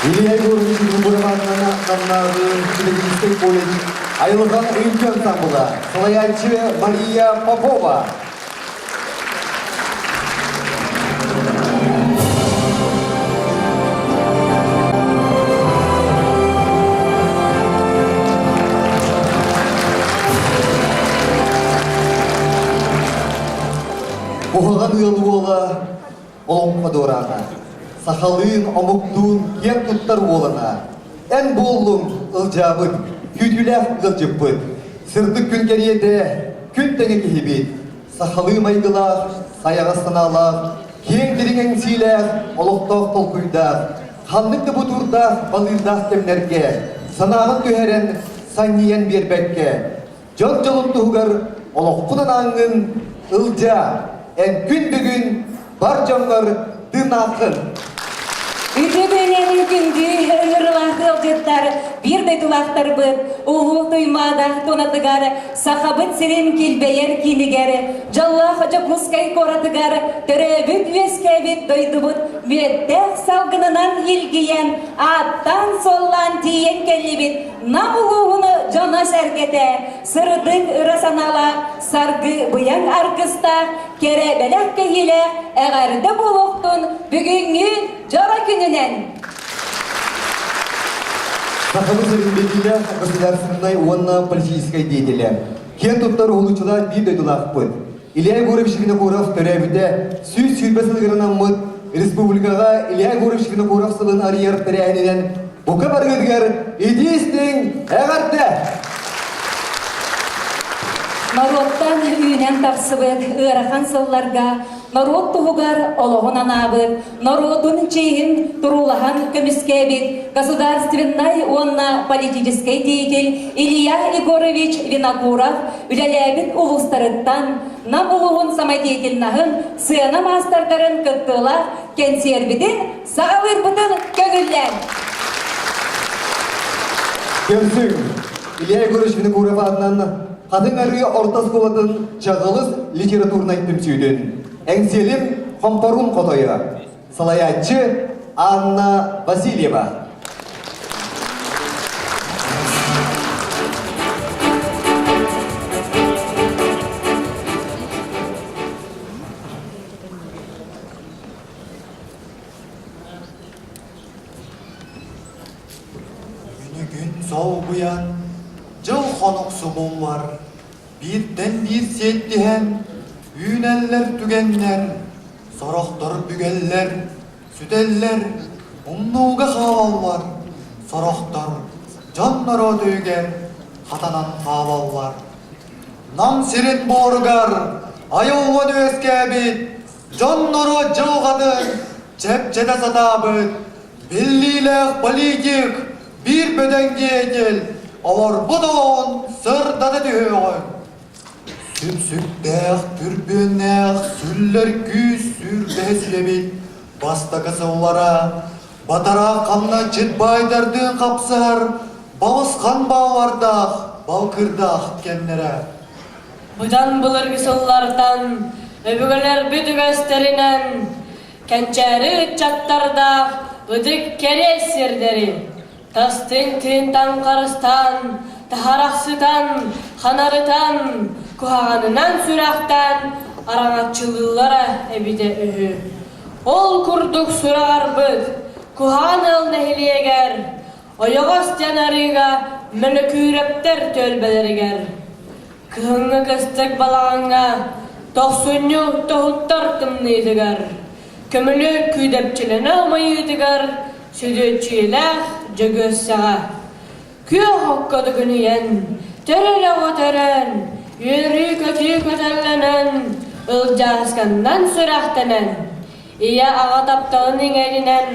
Илья Егорович педагогической колледж, Айлыхан Үйінті ансамблі, Слаянчы Мария Попова. Ходорана. Сахалын, омуктун, кен туттар олана. Эн боллун ылжабыт, күтүләк ылжыппыт. Сырдык күн кериеде, күн тәңе кехибит. Сахалы майгылах, саяғастаналах, кен дирingen силах, олықтақ толкуйдах. Ханлыкты бутурдах, балырдах кемнерге. Санағын түйерен, санниен бербекке. Жон жолуттуғар, олықпынан аңын, ылжа, ән күн бүгін, бар жоңғар, дын ақын. Үтебенен күнді ыңырлақ ылжыттар, бірді тұлақтар бұд, ұлы тұймада тонатығар, сақабыт сирен келбейер келігер, жаллақ жып мұскай коратығар, түребіт вескәбет дойды бұд, беттәк салғынынан елгейен, аттан соллан тиен келебет, намылуғыны жона сәргеті, сырдың ұрасанала, сарғы бұян арқыста, кере бәләк кейілі, әғарды болуқтың бүгінгі жара күнінен. Сахалы сырынбекілі государственной военно-политической деятеля. Кен туттар улучыла bir дойдулақ бұд. Илья Егорович Винокуров төрәбіде сөз сүйбесілгірінен мұд республикаға Илья Егорович Винокуров сылын арияр тәрәйінен бұқа барғыдығар едейістің әғарды. Народтан үйнен тапсыбыд, ырахан сылларға, народ туғығар олығынан абыд, народын чейін тұрулахан көміскебет, государственной онна-политический деятель Илья Егорович Винокуров үләләбін ұлыстарыттан, намылуғын самайдеятельнағын сыяна мастардарын күттілақ кенсербідін сағалыр бұтын көгіллән. Кемсің, Илья Егорович Винокуров адынан Қадың әрі орта сколатын чағылыз литературнай түмсүйден. Әңселім Қомпарун қотойы. Салаятчы Анна Васильева. Күнігін сау бұян, жыл қонық сұмыл бар, бірден бір сеттіген, үйнәллер түгеннер, сорақтар бүгеллер, сүтеллер, ұмнуға қаваллар, сорақтар, жаннара дөйгер, қатанан қаваллар. Нам сирен борғар, айылған өскәбет, жаннара жылғадын, чәп-чәді сатабыт, беллилік политик, bir bödenге edil, Avar budağın sırdadı düğün. Süpsüktək, türbünək, süller küs sürbesülebit. Basta kızıllara, batara kanna çıtbaydardığın kapsar. Bağıskan bağvardaq, balkırdaq kemlere. Budan bulur kısıllardan, öbügeler büdügesterinden. Kençeri çattarda, bıdık kere sirderi. Tastın tintan karıstan, taharaqsıtan, xanarıtan, kuhağanından süraqtan, aranatçılığlara ebide ühü. Ol kurduk sürağar bıd, kuhağan el nehiliyeger, oyağız canarıga, mülükürepter tölbeleriger. Kıhını kıstık balağına, tohsunyu tohuttar tımnıydıgar. Kömülü küdepçilene almayıydıgar, südüçüyle Cögössağa. Küye hokkadı günüyen, terele oteren, yürü kötü kötellenen, ılcağızkandan sürahtanen. İya ağataptağının elinen,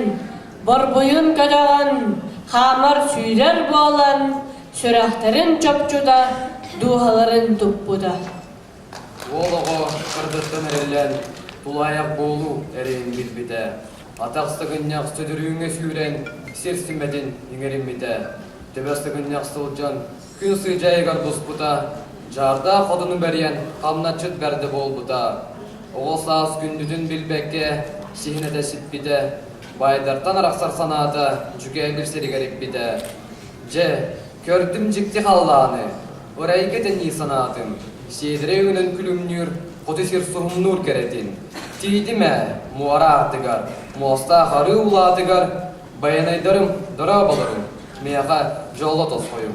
borbuyun kötağın, hamar süyler boğalan, sürahtarın çöpçuda, duhaların tuppuda. Oğluğu kırdıttın erelen, tulayak boğulu ereğin bilbide. Ataqstıgın südürüğüne süren, sersimedin ingerin bide. Tebestigin yaqstılcan, gün sıycayıgar busputa. Jarda kodunun beriyen, kamna çıt berdi bol buta. Oğulsaz gündüdün bilbekke, sihnede sitbide. Baydartan araqsar sanada, cüge bir seri garip bide. Kördüm cikti hallağını, orayı keten iyi sanatım. Sedreğinin külümnür, kotisir surumnur keretin. Tidime, muara artıgar, muasta harı uladıgar, bayanaydarım, darabalarım, meyağa jolla toz koyum.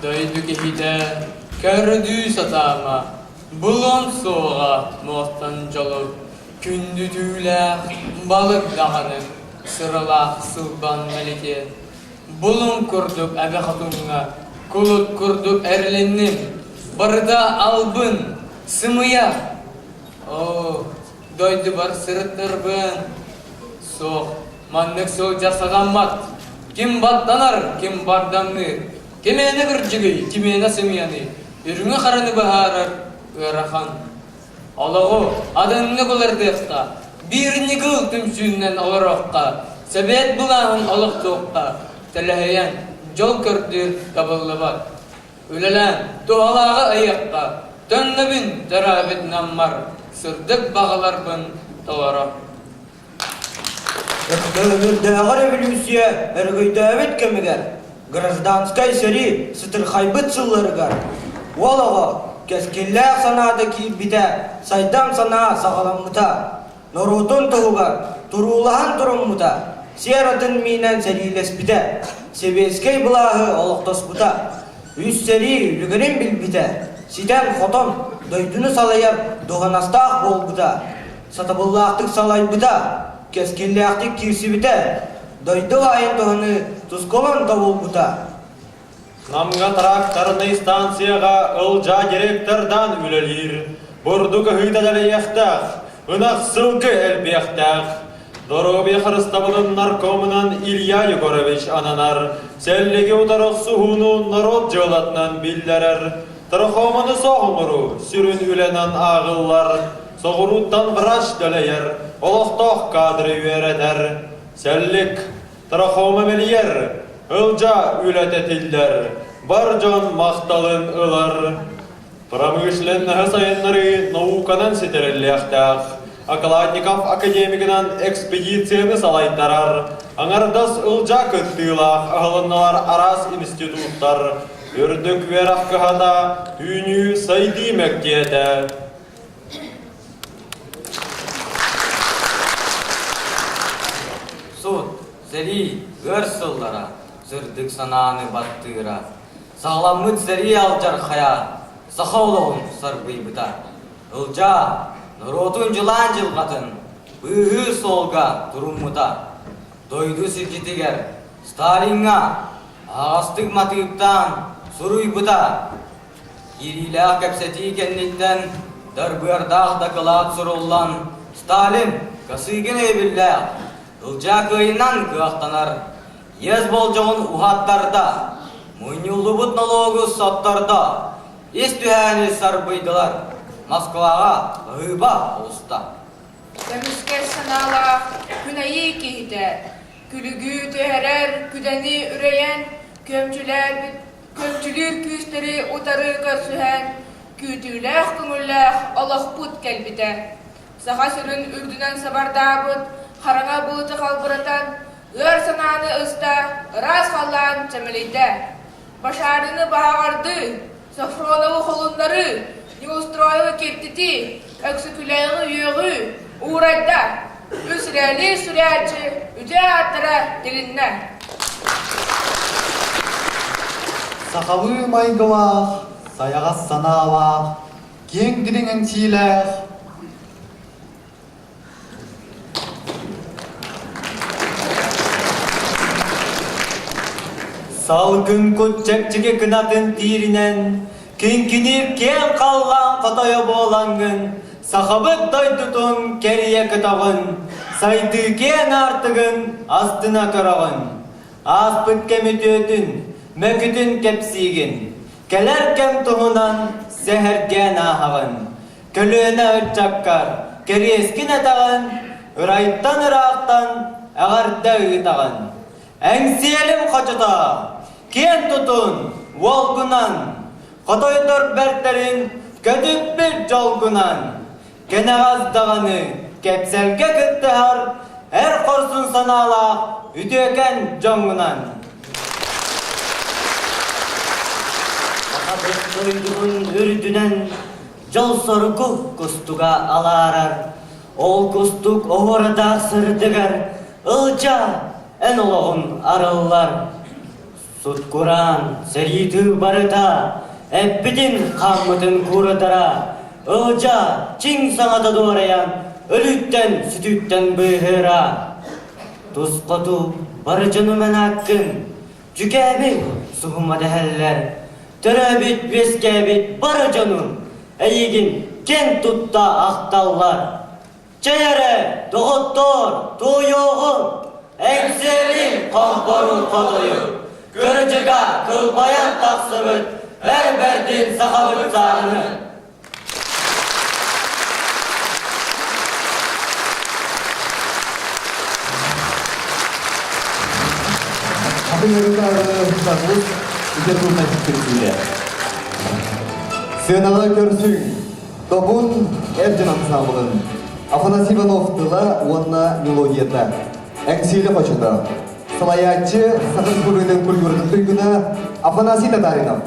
Daydı kehide, kördü satama, bulon soğuğa, muastan jolu, Күнді түүләқ, балық дағаны, сырылақ сылбан мәлеке. Бұлым күрдік әбі қатуңға, күліт күрдік әрленнім. Барда албын, сымыя. О, дойды бар сырыттырбын. Соқ, маннық сол жасаған мат. Кем баттанар, кем бардамны. Кемені кірджігі, кемені сымияны. Үріңі қараны бағарар, өрахан. Алығы, адынны бұлардықта, бірні күл түмсүннен олырыққа, сәбет бұлағын олық тоққа, тәләйен жол көрдір табылы бар. Өлелән, туғалағы айыққа, төннөбін тәрәбет наммар, сұрдық бағаларбын толарық. Өкмөмірдәғі революция әргөйдәвет кемігер, гражданскай сәрі сытырхайбыт жылларығар. Олығы, кескелләк санады киіп біте, сайдам сана сағаламыта. Нұрутын тұғығар, тұрулаған тұрымыта, сератын менен сәрилес біте. Себескей бұлағы олықтас бұта. Үз сәрі үлгірін біл біте. Сиден хотон дойдыны салайап, доғанастақ бол бұта. Сатабыллақтық салай бұта, кескелләқтік кирсі біте. Дойды айын тұғыны тұсколан табыл бұта. Намға тракторный станцияға ылжа директордан үлелер. Бұрдығы ғыдадары яқтақ, ұнақ сылғы әлбияқтақ. Доробия Хрыстабының наркомынан Илья Егорович ананар. Сәллеге ұтарық сұғыну народ жолатынан білдерер. Тұрқомыны соғымыру, сүрін үленан ағылар. Соғыруттан врач дөлейер, олықтақ кадры үйередер. Сәллік, тұрқомы мелиер. Ылжа үләтетілдер, бар жон мақталын ылар. Промышленнығы сайынлары науканан сетереллияқтақ. Акаладников академигынан экспедицияны салайттарар. Аңардас ылжа күттілақ ағылынналар арас институттар. Үрдік верақ қығада үйні сайды мәктеді. Суд, зәри, гөр сыллара. Зырдық сананы баттыра. Сағламыт зәри алжар қая, сақаулығын сарбый бұта. Ұлжа, нұротын жылан жылғатын, бұғы солға тұрымыта. Дойды сілкетігер, Сталинға, ағастық матыптан сұруй бұта. Ериләқ кәпсәті кәннеттен, дарбырдақ дақылат сұрулан. Сталин, қасыгын өбілләқ, ұлжа көйінан қықтанар. Ез бол жоғын ұғаттарда, мұйнылы бұт налогы саттарда, естүхәні сарбыйдылар, Москваға ғыба ұлыста. Көміске санала күнәйі кейді, күлігі төхәрәр күдәні үрейен, көмчілер күстері ұтары көрсühän, күтіләқ күңілләқ олық бұт кәлбіді. Саға сүрін үрдінен сабардабыт, қараңа бұлыты қалбырatan, өр сананы ұста, ұрас қалан чәмелейді. Башарыны бағарды, Сафроновы қолындары, неустройлы кептіті, өксі күләйгі үйігі, ұғырайда, өсірәлі сүрәтші, үте аттыра делінне. Сақалы майгылақ, саяғас саналақ, кең діріңін тиләқ. Салқын көтчәкчіге күнатын тирінен, кенкініп кен қалған қатайы болаңын, сақабыт дойдытын кәрие күтағын, сайды кен артығын астына тұрағын. Аспыт кәміт өтін, мәкітін кәпсейгін, кәлер кәм тұғынан сәхерген ағын. Көліні үтчаққар, кәрескін әтағын, ұрайттан ұрақтан ағарда ұйтағын. Әңсиелім қачыта, кен тұтын, волгынан, қытойдыр бәрттерін көтіп бір жолгынан. Кенағаздағаны кәпсәлге күтті ар, әр қорсын санала үтекен жоңынан. Ақабыт қойдығын үрдінен жол сорғы күстуға аларар. Ол күстук оғырда сырдығар, ұлжа ән олығын арылар. Суткуран сәриті барыта, әппідін қамытын күрдара. Ұлжа чың саңады дуараян, ölütten sütütten bıhıra. Tuz kotu barıcınımın hakkın, cükebi suhuma deheller. Töröbit beskebit barıcınım, eyigin kent tutta ahtallar. Çeyere doğuttor tuğyoğun, ekselim komporun koduyu. Görücüga kılbayan taksımıt, her berdin sahabıt zarını. Kapılarında aranızdanız, güzel bulmak istiyorsunuz. Sığınalı körsün, topun Ercan ansambılın. Afanasy Ivanov'tıla onunla melodiyata. Әңсейлі қочыды. Салаятчы Сақыз Күлінің күлгірдің түйгіні Афанасий Татаринов.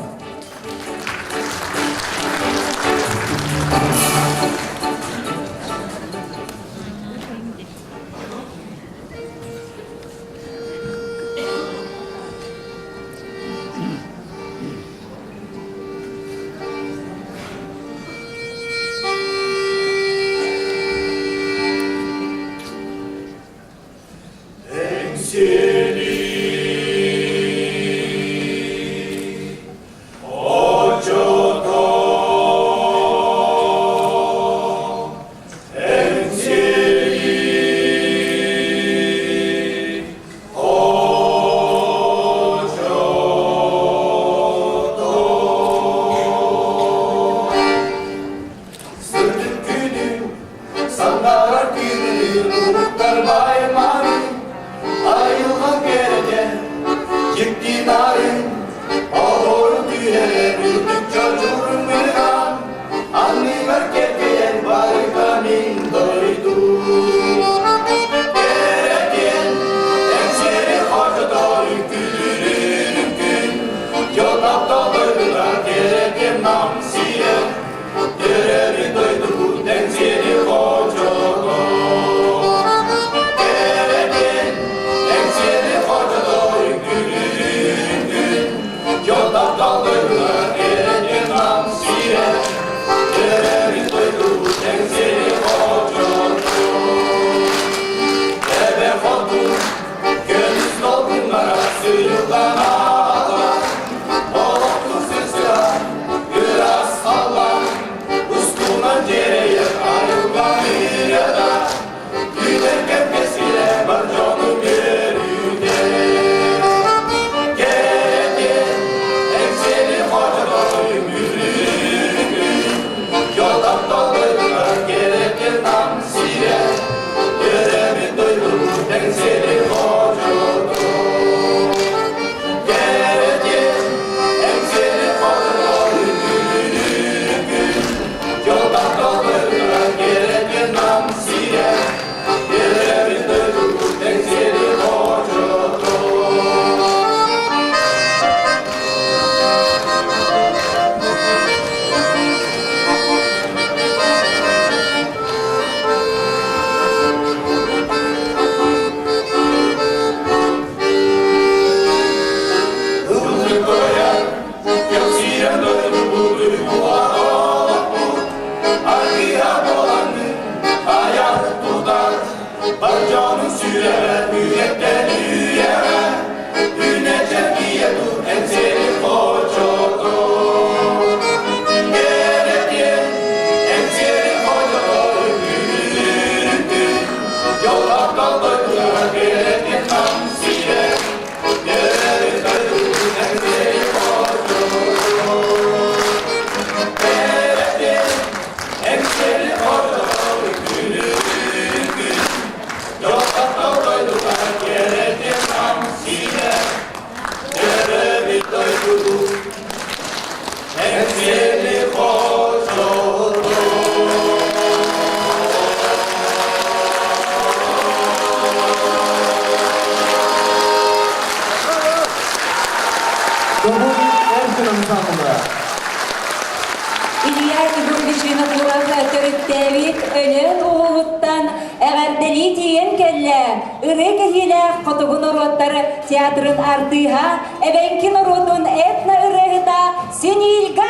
İlya Igorovic'in kurağı törüttevit ölün oğuluttan eğerdeli diyen kelle ırı kehile kotugun orotları teatrın ardıha ebenkin orotun etna ırığı da Senilga.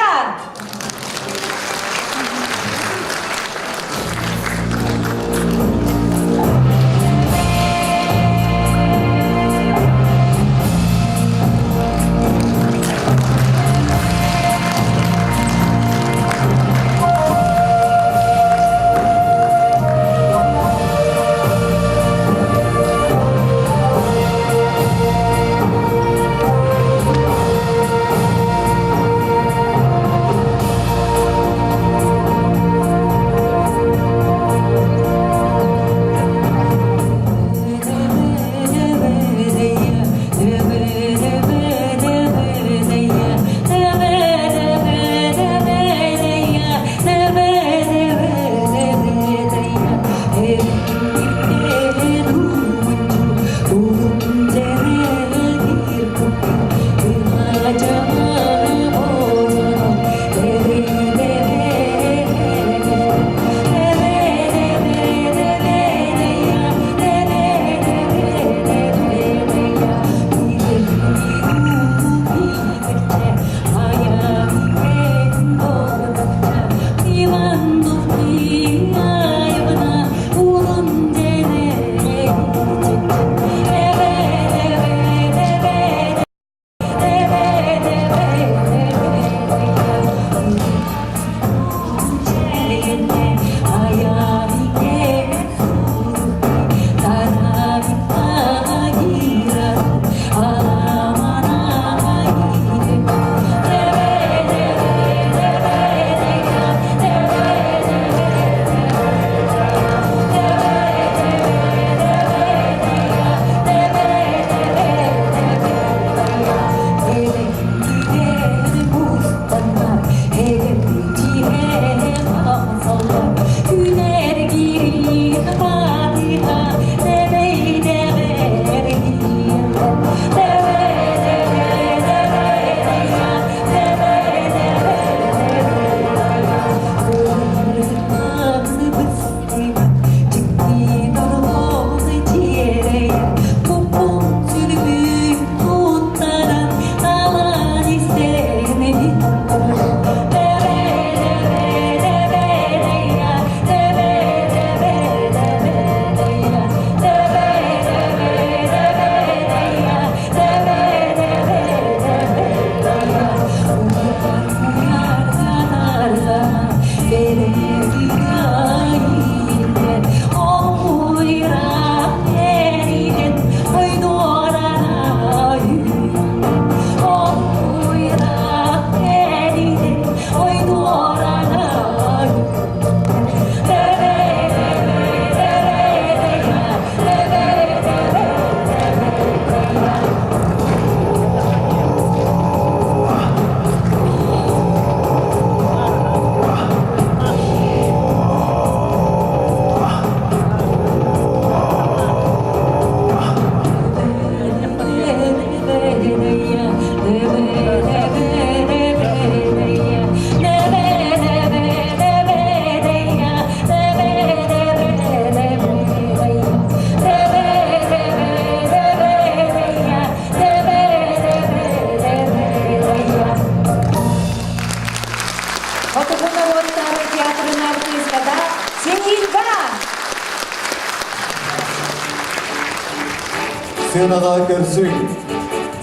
сынаға көрсүн.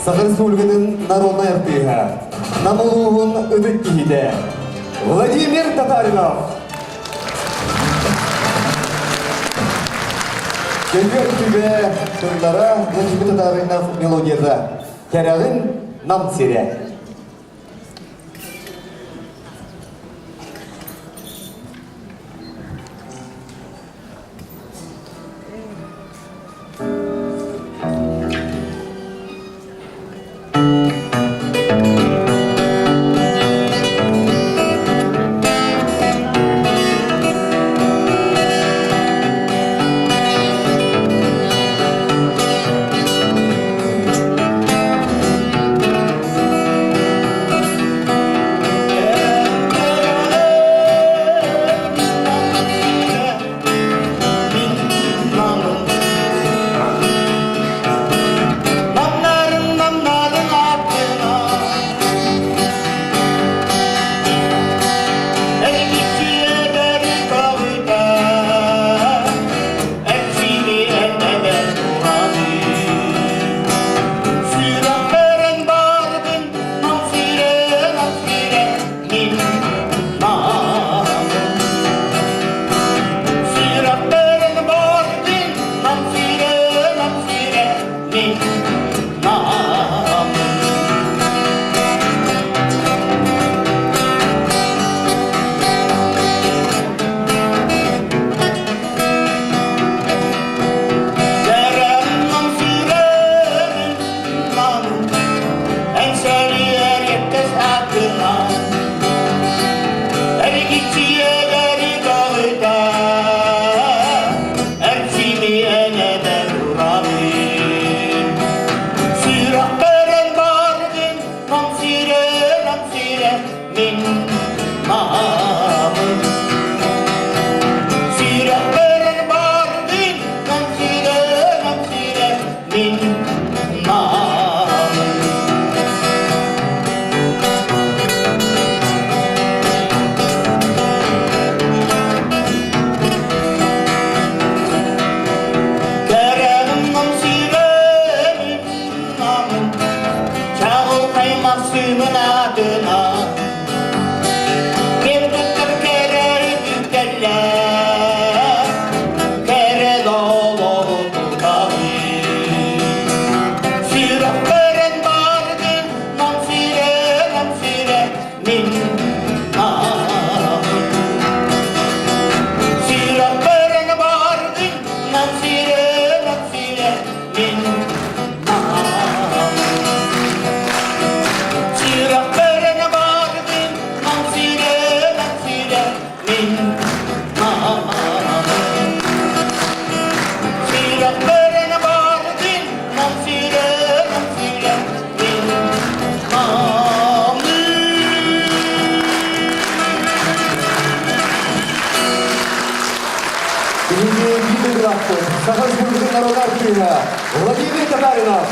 Саха Республиканын народный артыга, намылуғын үдік кейді. Владимир Татаринов. Келбе үтіге тұрлара Владимир Татаринов мелодияда. Кәрәғын нам сере. Саха Республиканын народный артыга Владимир Татаринов.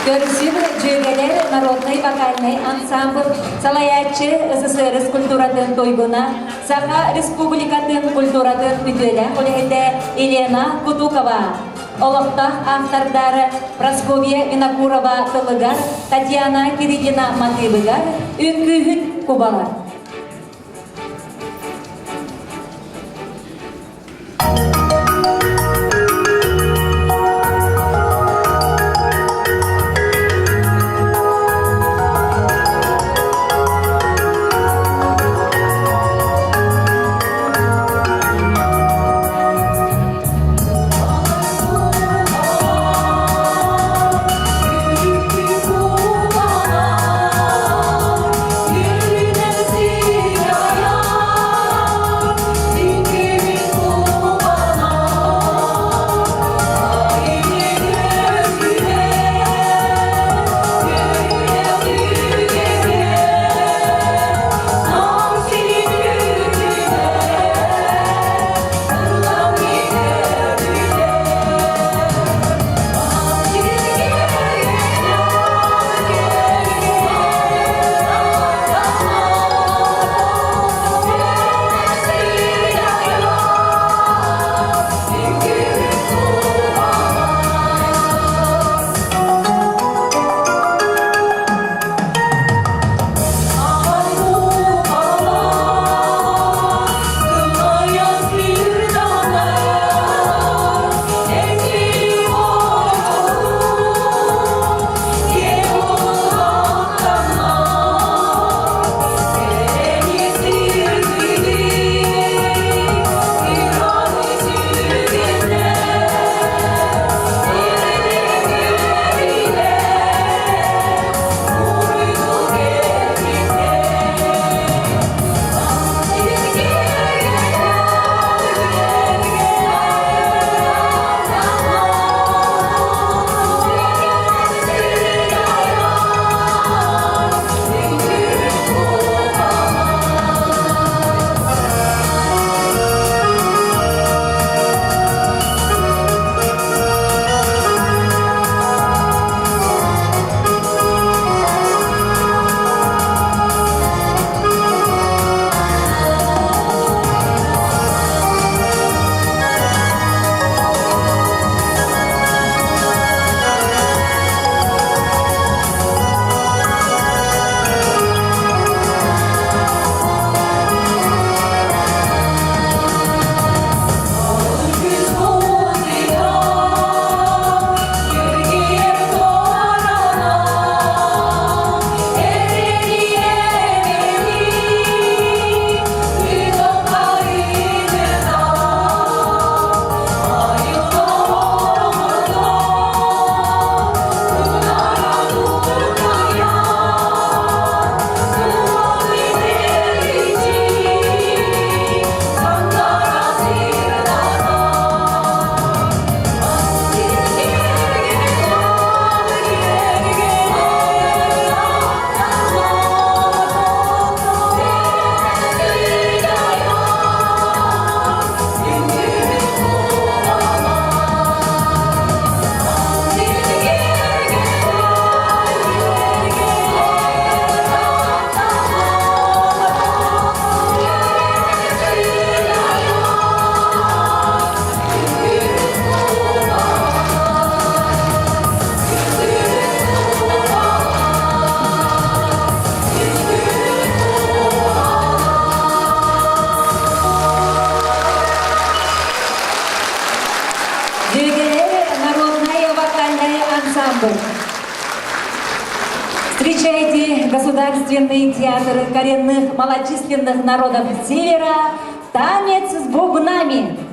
Көрсін жүйгелер народный вокальный ансамбль Салаячы СССР культуратын тойгуна Саха Республикатын культуратын үтелі олегінде Елена Кутукова. Олықтақ автордары Прасковья Винокурова Тылыгар, Татьяна Кириллина Матыбыгар, Үңкүйін Кубалар. Yerine Ямбур. Встречайте Государственный театр коренных малочисленных народов Севера «Танец с бубнами».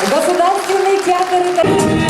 Государственный театр.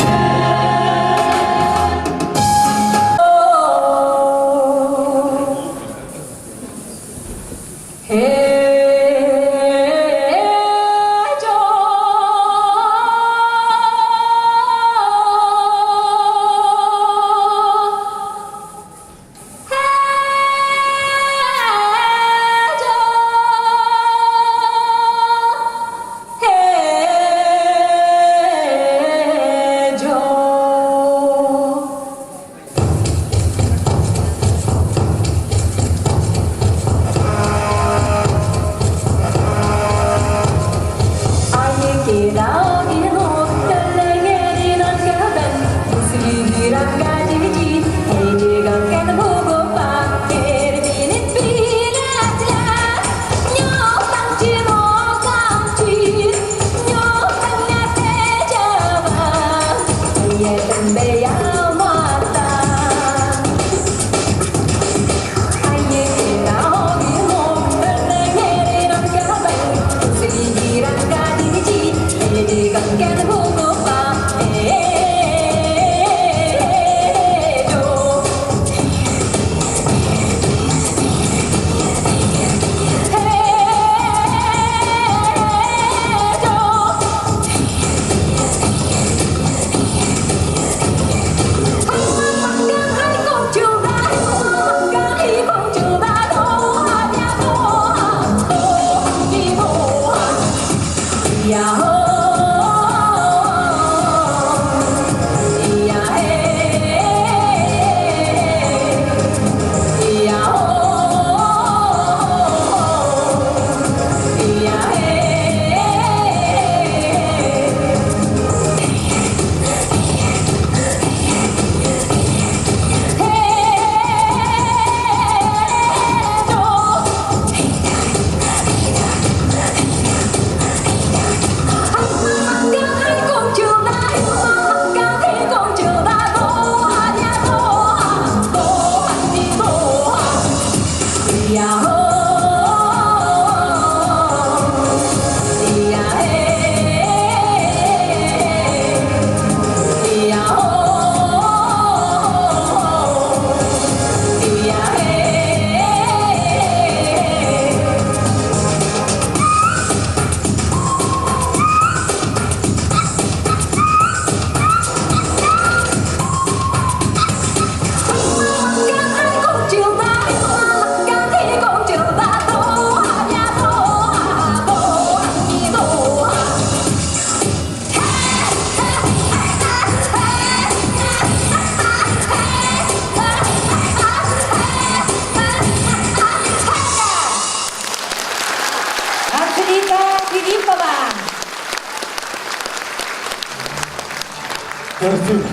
Көрсүк.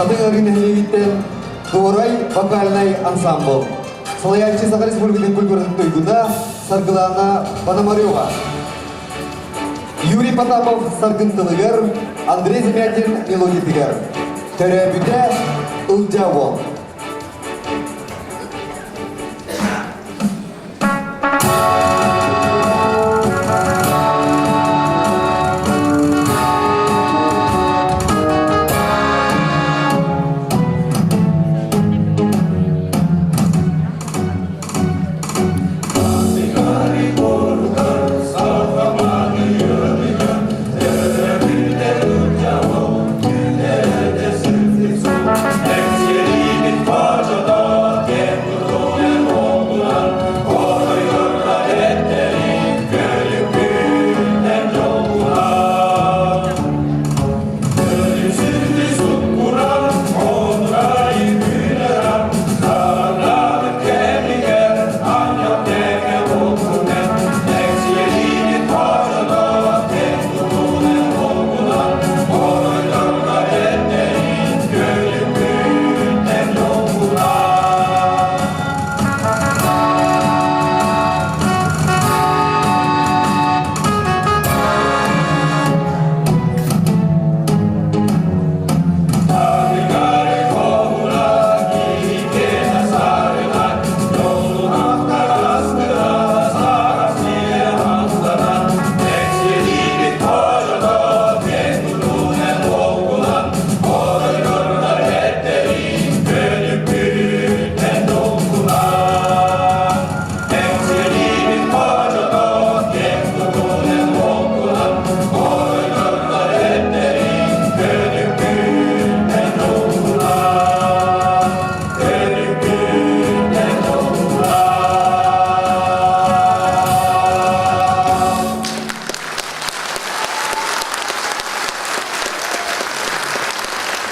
Адың агенелегиттен Дорай вокальный ансамбл. Салаячы Саха Республикатын культурный тойгуна Саргылана Пономарева. Юрий Потапов Саргынтылыгар, Андрей Замятин Мелодитыгар. Төрөбүтэ Ылжаво.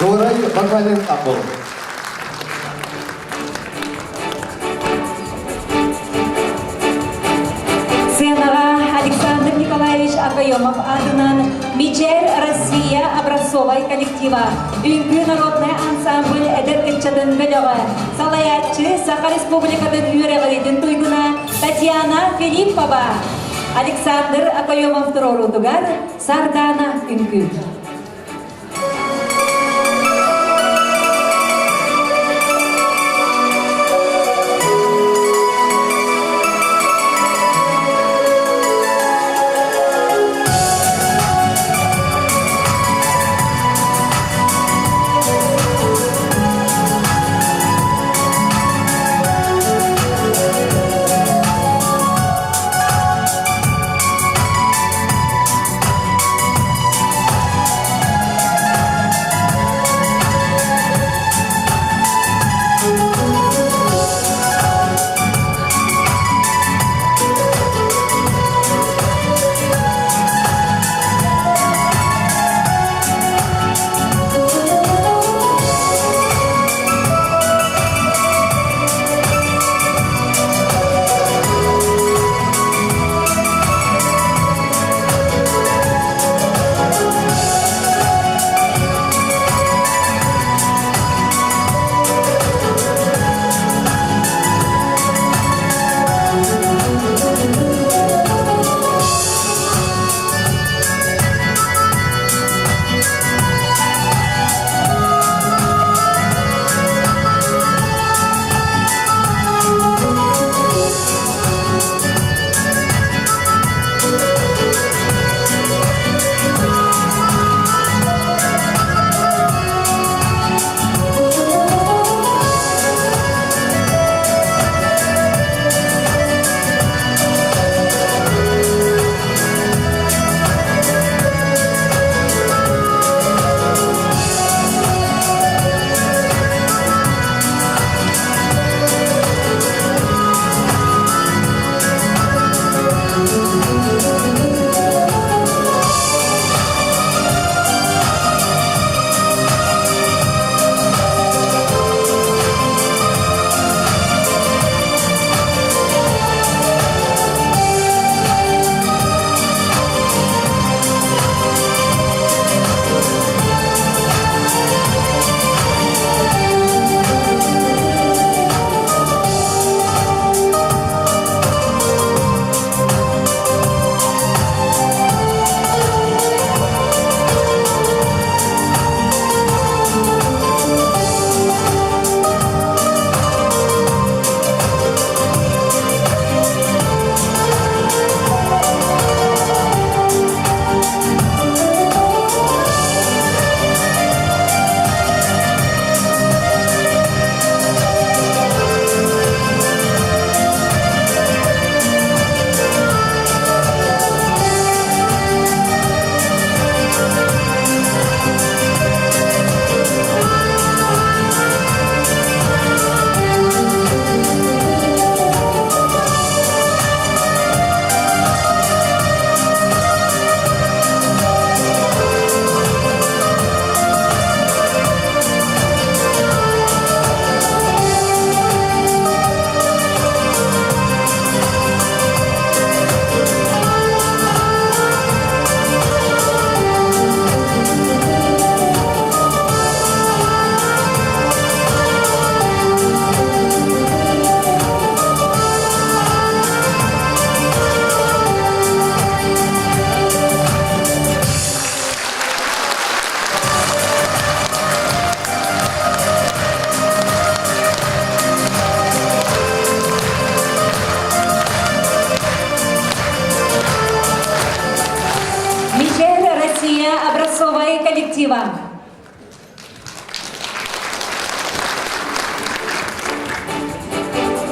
Дорай вокальный ансамбл. Сценаға Александр Николаевич Акаемов адынан Мичер Россия образцовай коллектива Үңгі народный ансамбль әдір кітчадын бөлігі Салаятчы Саха Республикатын үйрәғылетін тойгуна Татьяна Филиппова Александр Акаемов тұрорудығар Сардана үңгі.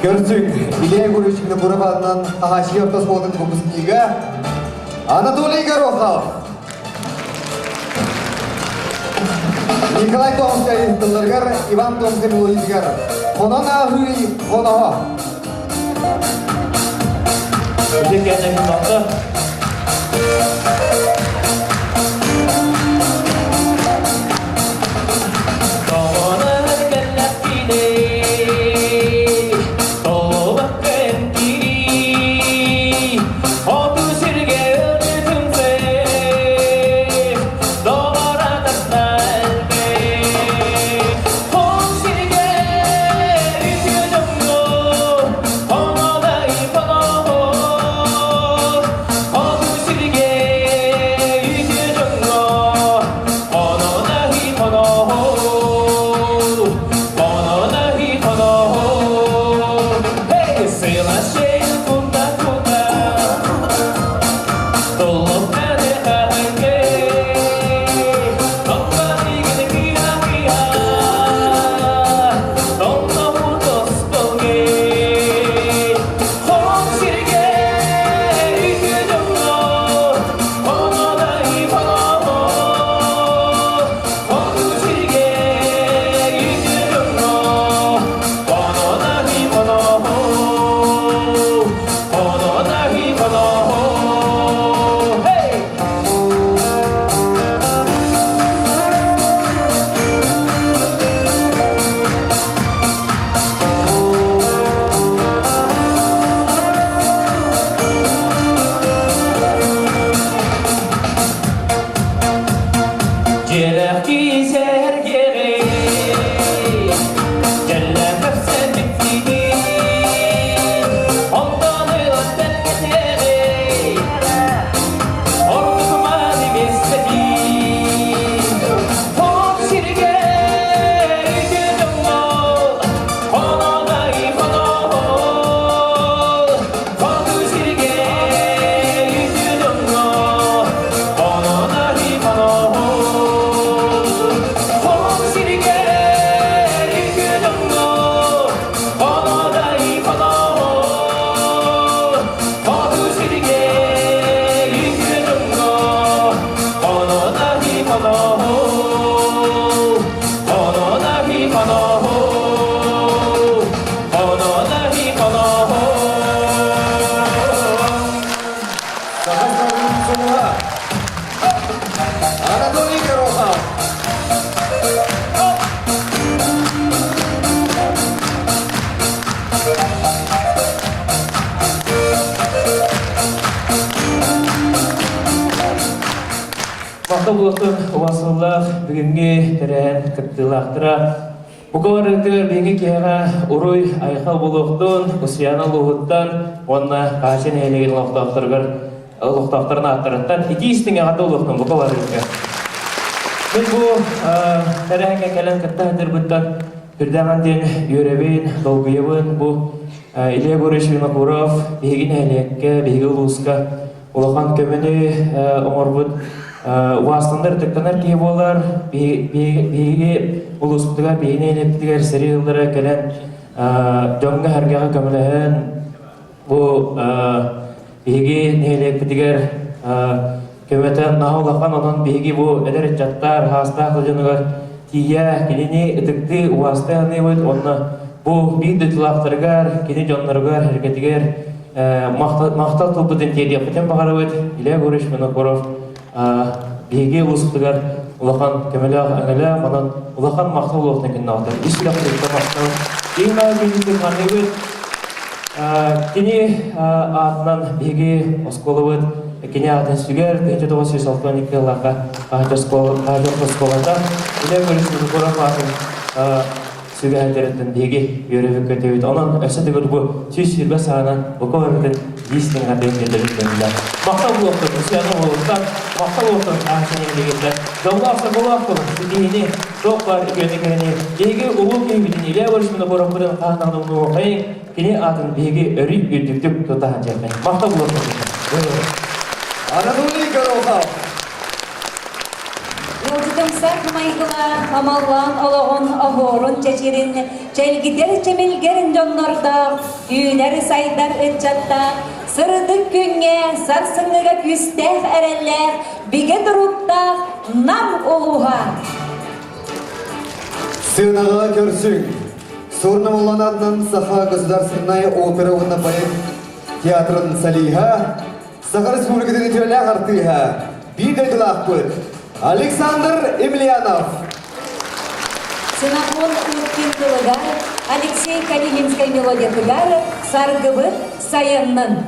Көрсük, Илья Егорович Минокуров'dan Ахаши автоспортын выпускнига Анатолий Горохов. Николай Томский Долларгар, Иван Томский Мелодизгар. Хонона Хуи Хоноho. Мақта болатын уасыллах бүгінге тәрән кіптілақтыра. Бұқаларыңды бейгі кеға ұруй айқал болуқтың, ұсияны лұғыттан, онына қашын әлеген ұлықтақтырын аттырыттан, екі істің ағаты ұлықтың бұқаларыңды. Мен бұл тәрәнге кәлін кітті әдір бұттан, бірдәғанден үйребен, долгыйыбын бұл Илья Егорович Минокуров бейгін әлекке, бейгі ұлысқа, ұлақан көміні оңырбыд, Уастындар тіктанар кей болар, бейге ұлыспытыға бейіне елептігер сәрі ұлдары кәлін жоңға әргеға көміліғін бұл бейге нелепітігер көметін нағылақан онын бейге бұл әдір жаттар, хастақ ұлжынығар тия, келіне үтікті уасты әне өт, онына бұл бейді тұлақтырғар, келі жонларғар әргетігер мақтал тұлбыдың теді өтен бағары өт, Илья Егорович Минокуров бейге ұлысықтығар ұлақан көміліғ әңіліғ, онын ұлақан мақтал ұлықтың кенін ағытыр. Ишкіліғді мақтал. Ең мәр бейгізді қаны өт, кене атынан бейге осқолы өт, кене атын сүгер, 1962 лақа қажыр қосқолында, Илья Егорович Минокуров атын сүгі әлдереттен бейге үйревік көте өт. Онын өсі дүгір бұл сүйс сүрбе сағынан бұқы өрдің естің ғадайын елдереттенді. Мақтал ұлықтың, үсияны ұлықтан, мақтал ұлықтың ағышын елдегенді. Жауға ақса бұл ақылын, сүдейіне, жоқ бар үйренігіне, бейге ұлы кейбідін Илья Егорович Минокуров бұрын қағынағының оқайын, кене атын бейге үрі үйдіктік тұтаған жермен. Мақтал ұлықтың. Анатолий Горохов. Yolcudan sert майгыла, амаллан олоғын оғорын чечерин, челгидер чемелгерин жоннорда, үйнер сайдар өтчатта, сырдық күнге, сарсыңыға күстәх әрелләр, биге тұрупта нам олуға. Сынаға көрсің, Сорнамоллан адынан Саха государственная опера балет театрын Салиха, Саха республикадан итүлі артыға, бидайдылақ бұд, Александр Емельянов. Сынахон Уркин Кылыгар, Алексей Калининская мелодия Кыгары, Саргыбыт Саяннын.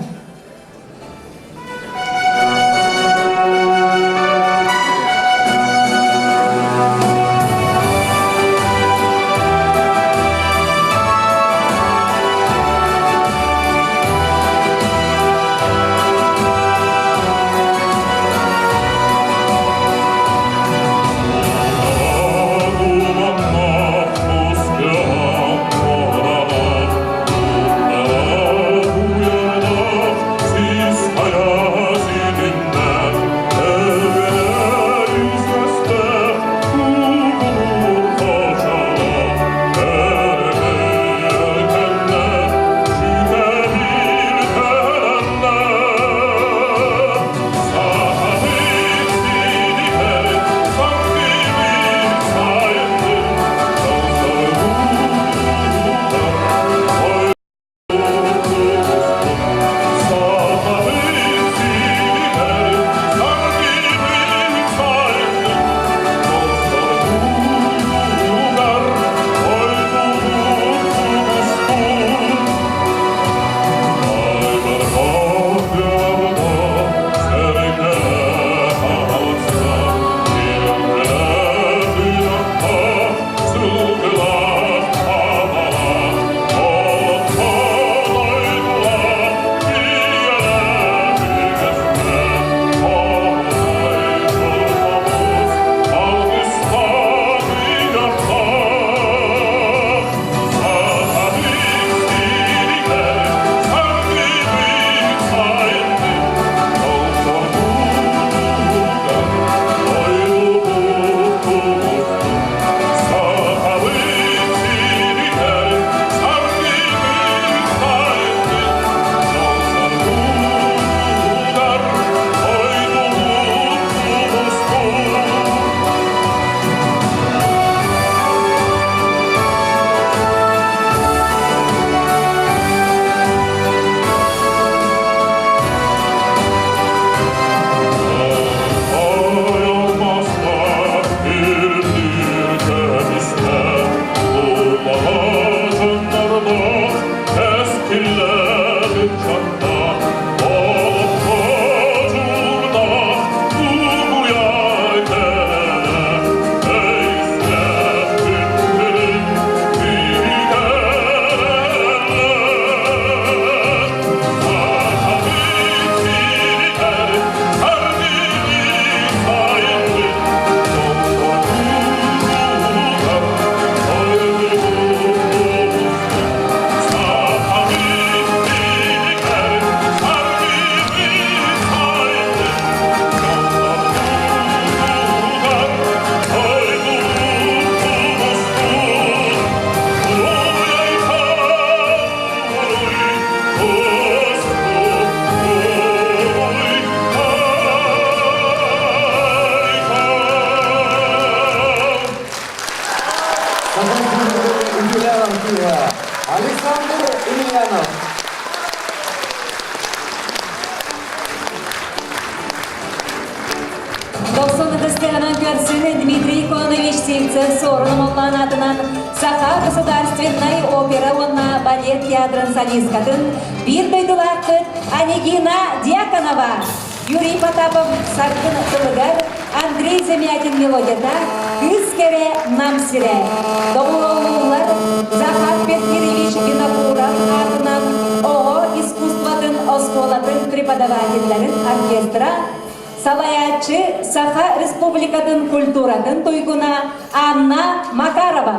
Александр Емельянов. Doksanı kıstığının görsünü Dmitriy Ikonovich Сивцев Сорнамоллан атынан Саха государственной опера балет театрын солисткатын бир дойдулақыт Анегина Дьяконова, Юрий Потапов Саркын Тылыгар, Андрей Замятин мелодията, кыз кере нам сире. Доғылаулар Захар Петкиревич Винокуров атынан ООО искусствотын осколатын преподавательлерин оркестра Салаячы Саха Республикатын культуратын туйгуна Анна Макарова.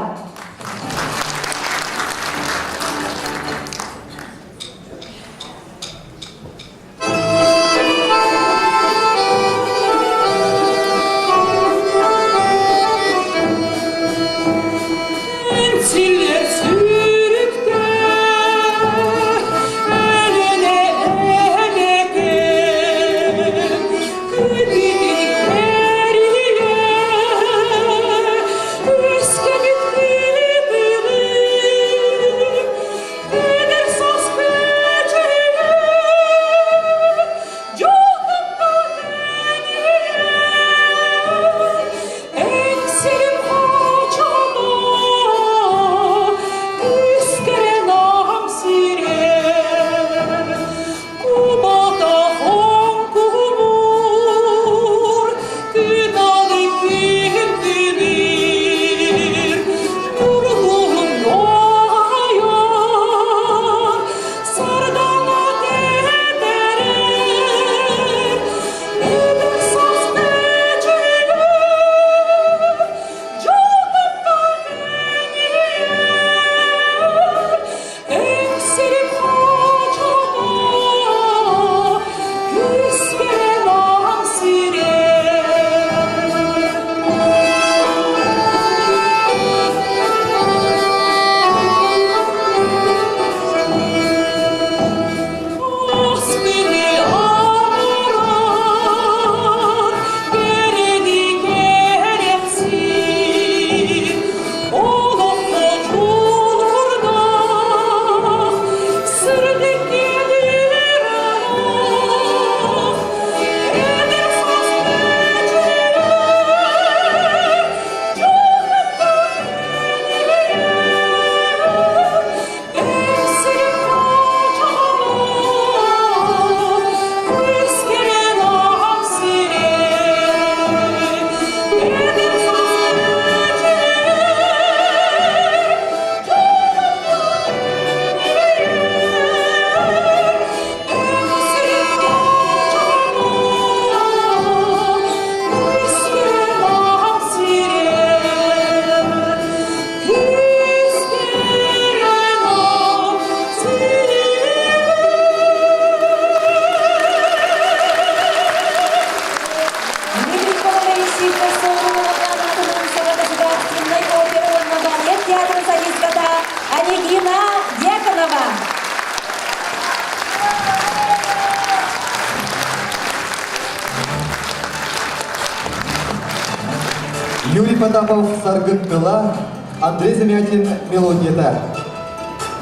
Потапов «Саргыттыла», Андрей Замятин «Мелодията».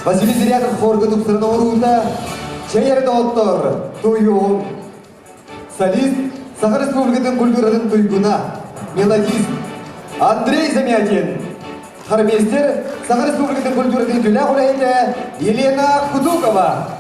Василий Зырянов «Хоргы тупсырын оруында», Чайерді оттор «Туйуын». Солист Саха Республикатын культуратын туйгуна, мелодист Андрей Замятин. Хармейстер Саха Республикатын культуратын түлә құлайында Елена Кудукова.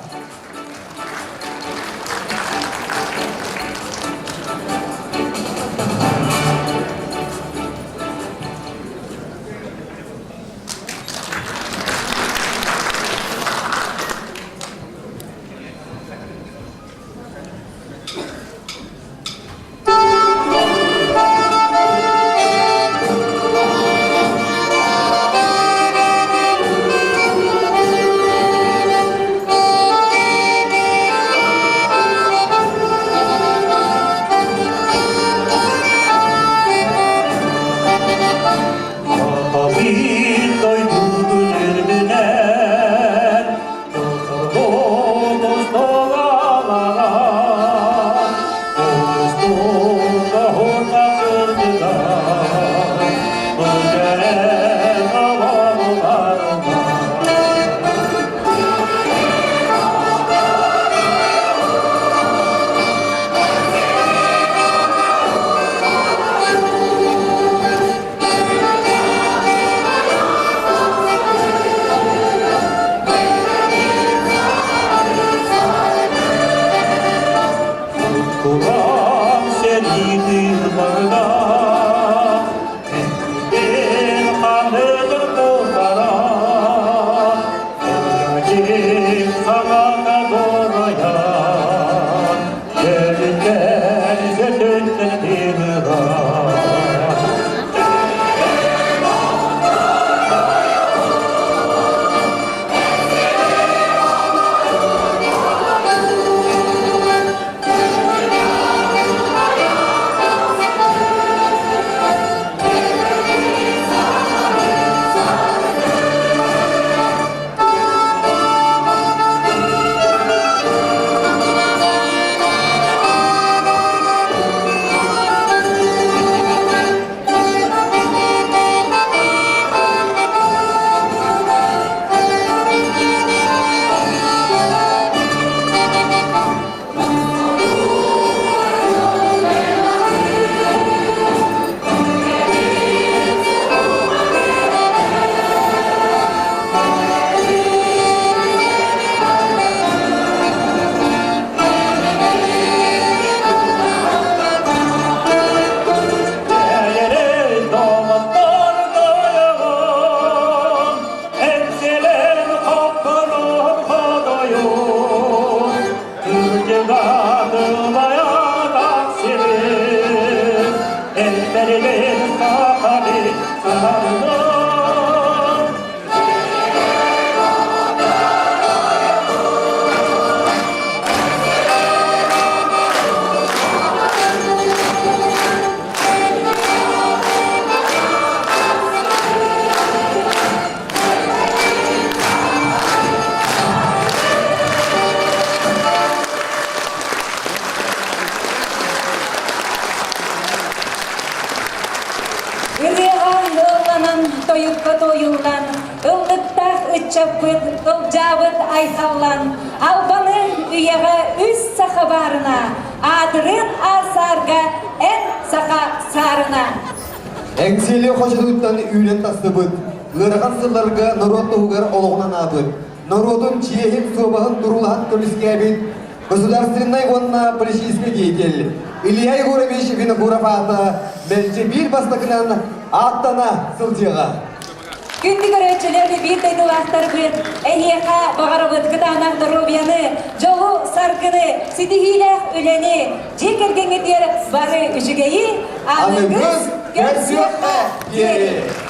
Ылжабыт айсаллан, албанын үйеға үз саха барына, адырын асарға, ән саха сарына. Әңселі қошыдуыттан үйлен тасты бұд, ғырған сылларға народ тұғығар олығынан абыд. Народын чиехин собағын тұрулған көріске әбід, государственной онна политический деятель. Илья Егорович Винокуров-ата, мәлче бір бастықынан аттана сылтыға. Күнді көрөтчілерді бір дайдылақтар бұд, әйеқа бағарыбыд қытағынан дұрубияны, жолу сарқыны, сидихилек үлені, жекергенге дер бары үшігейі, аныңыз көрсіққа дері.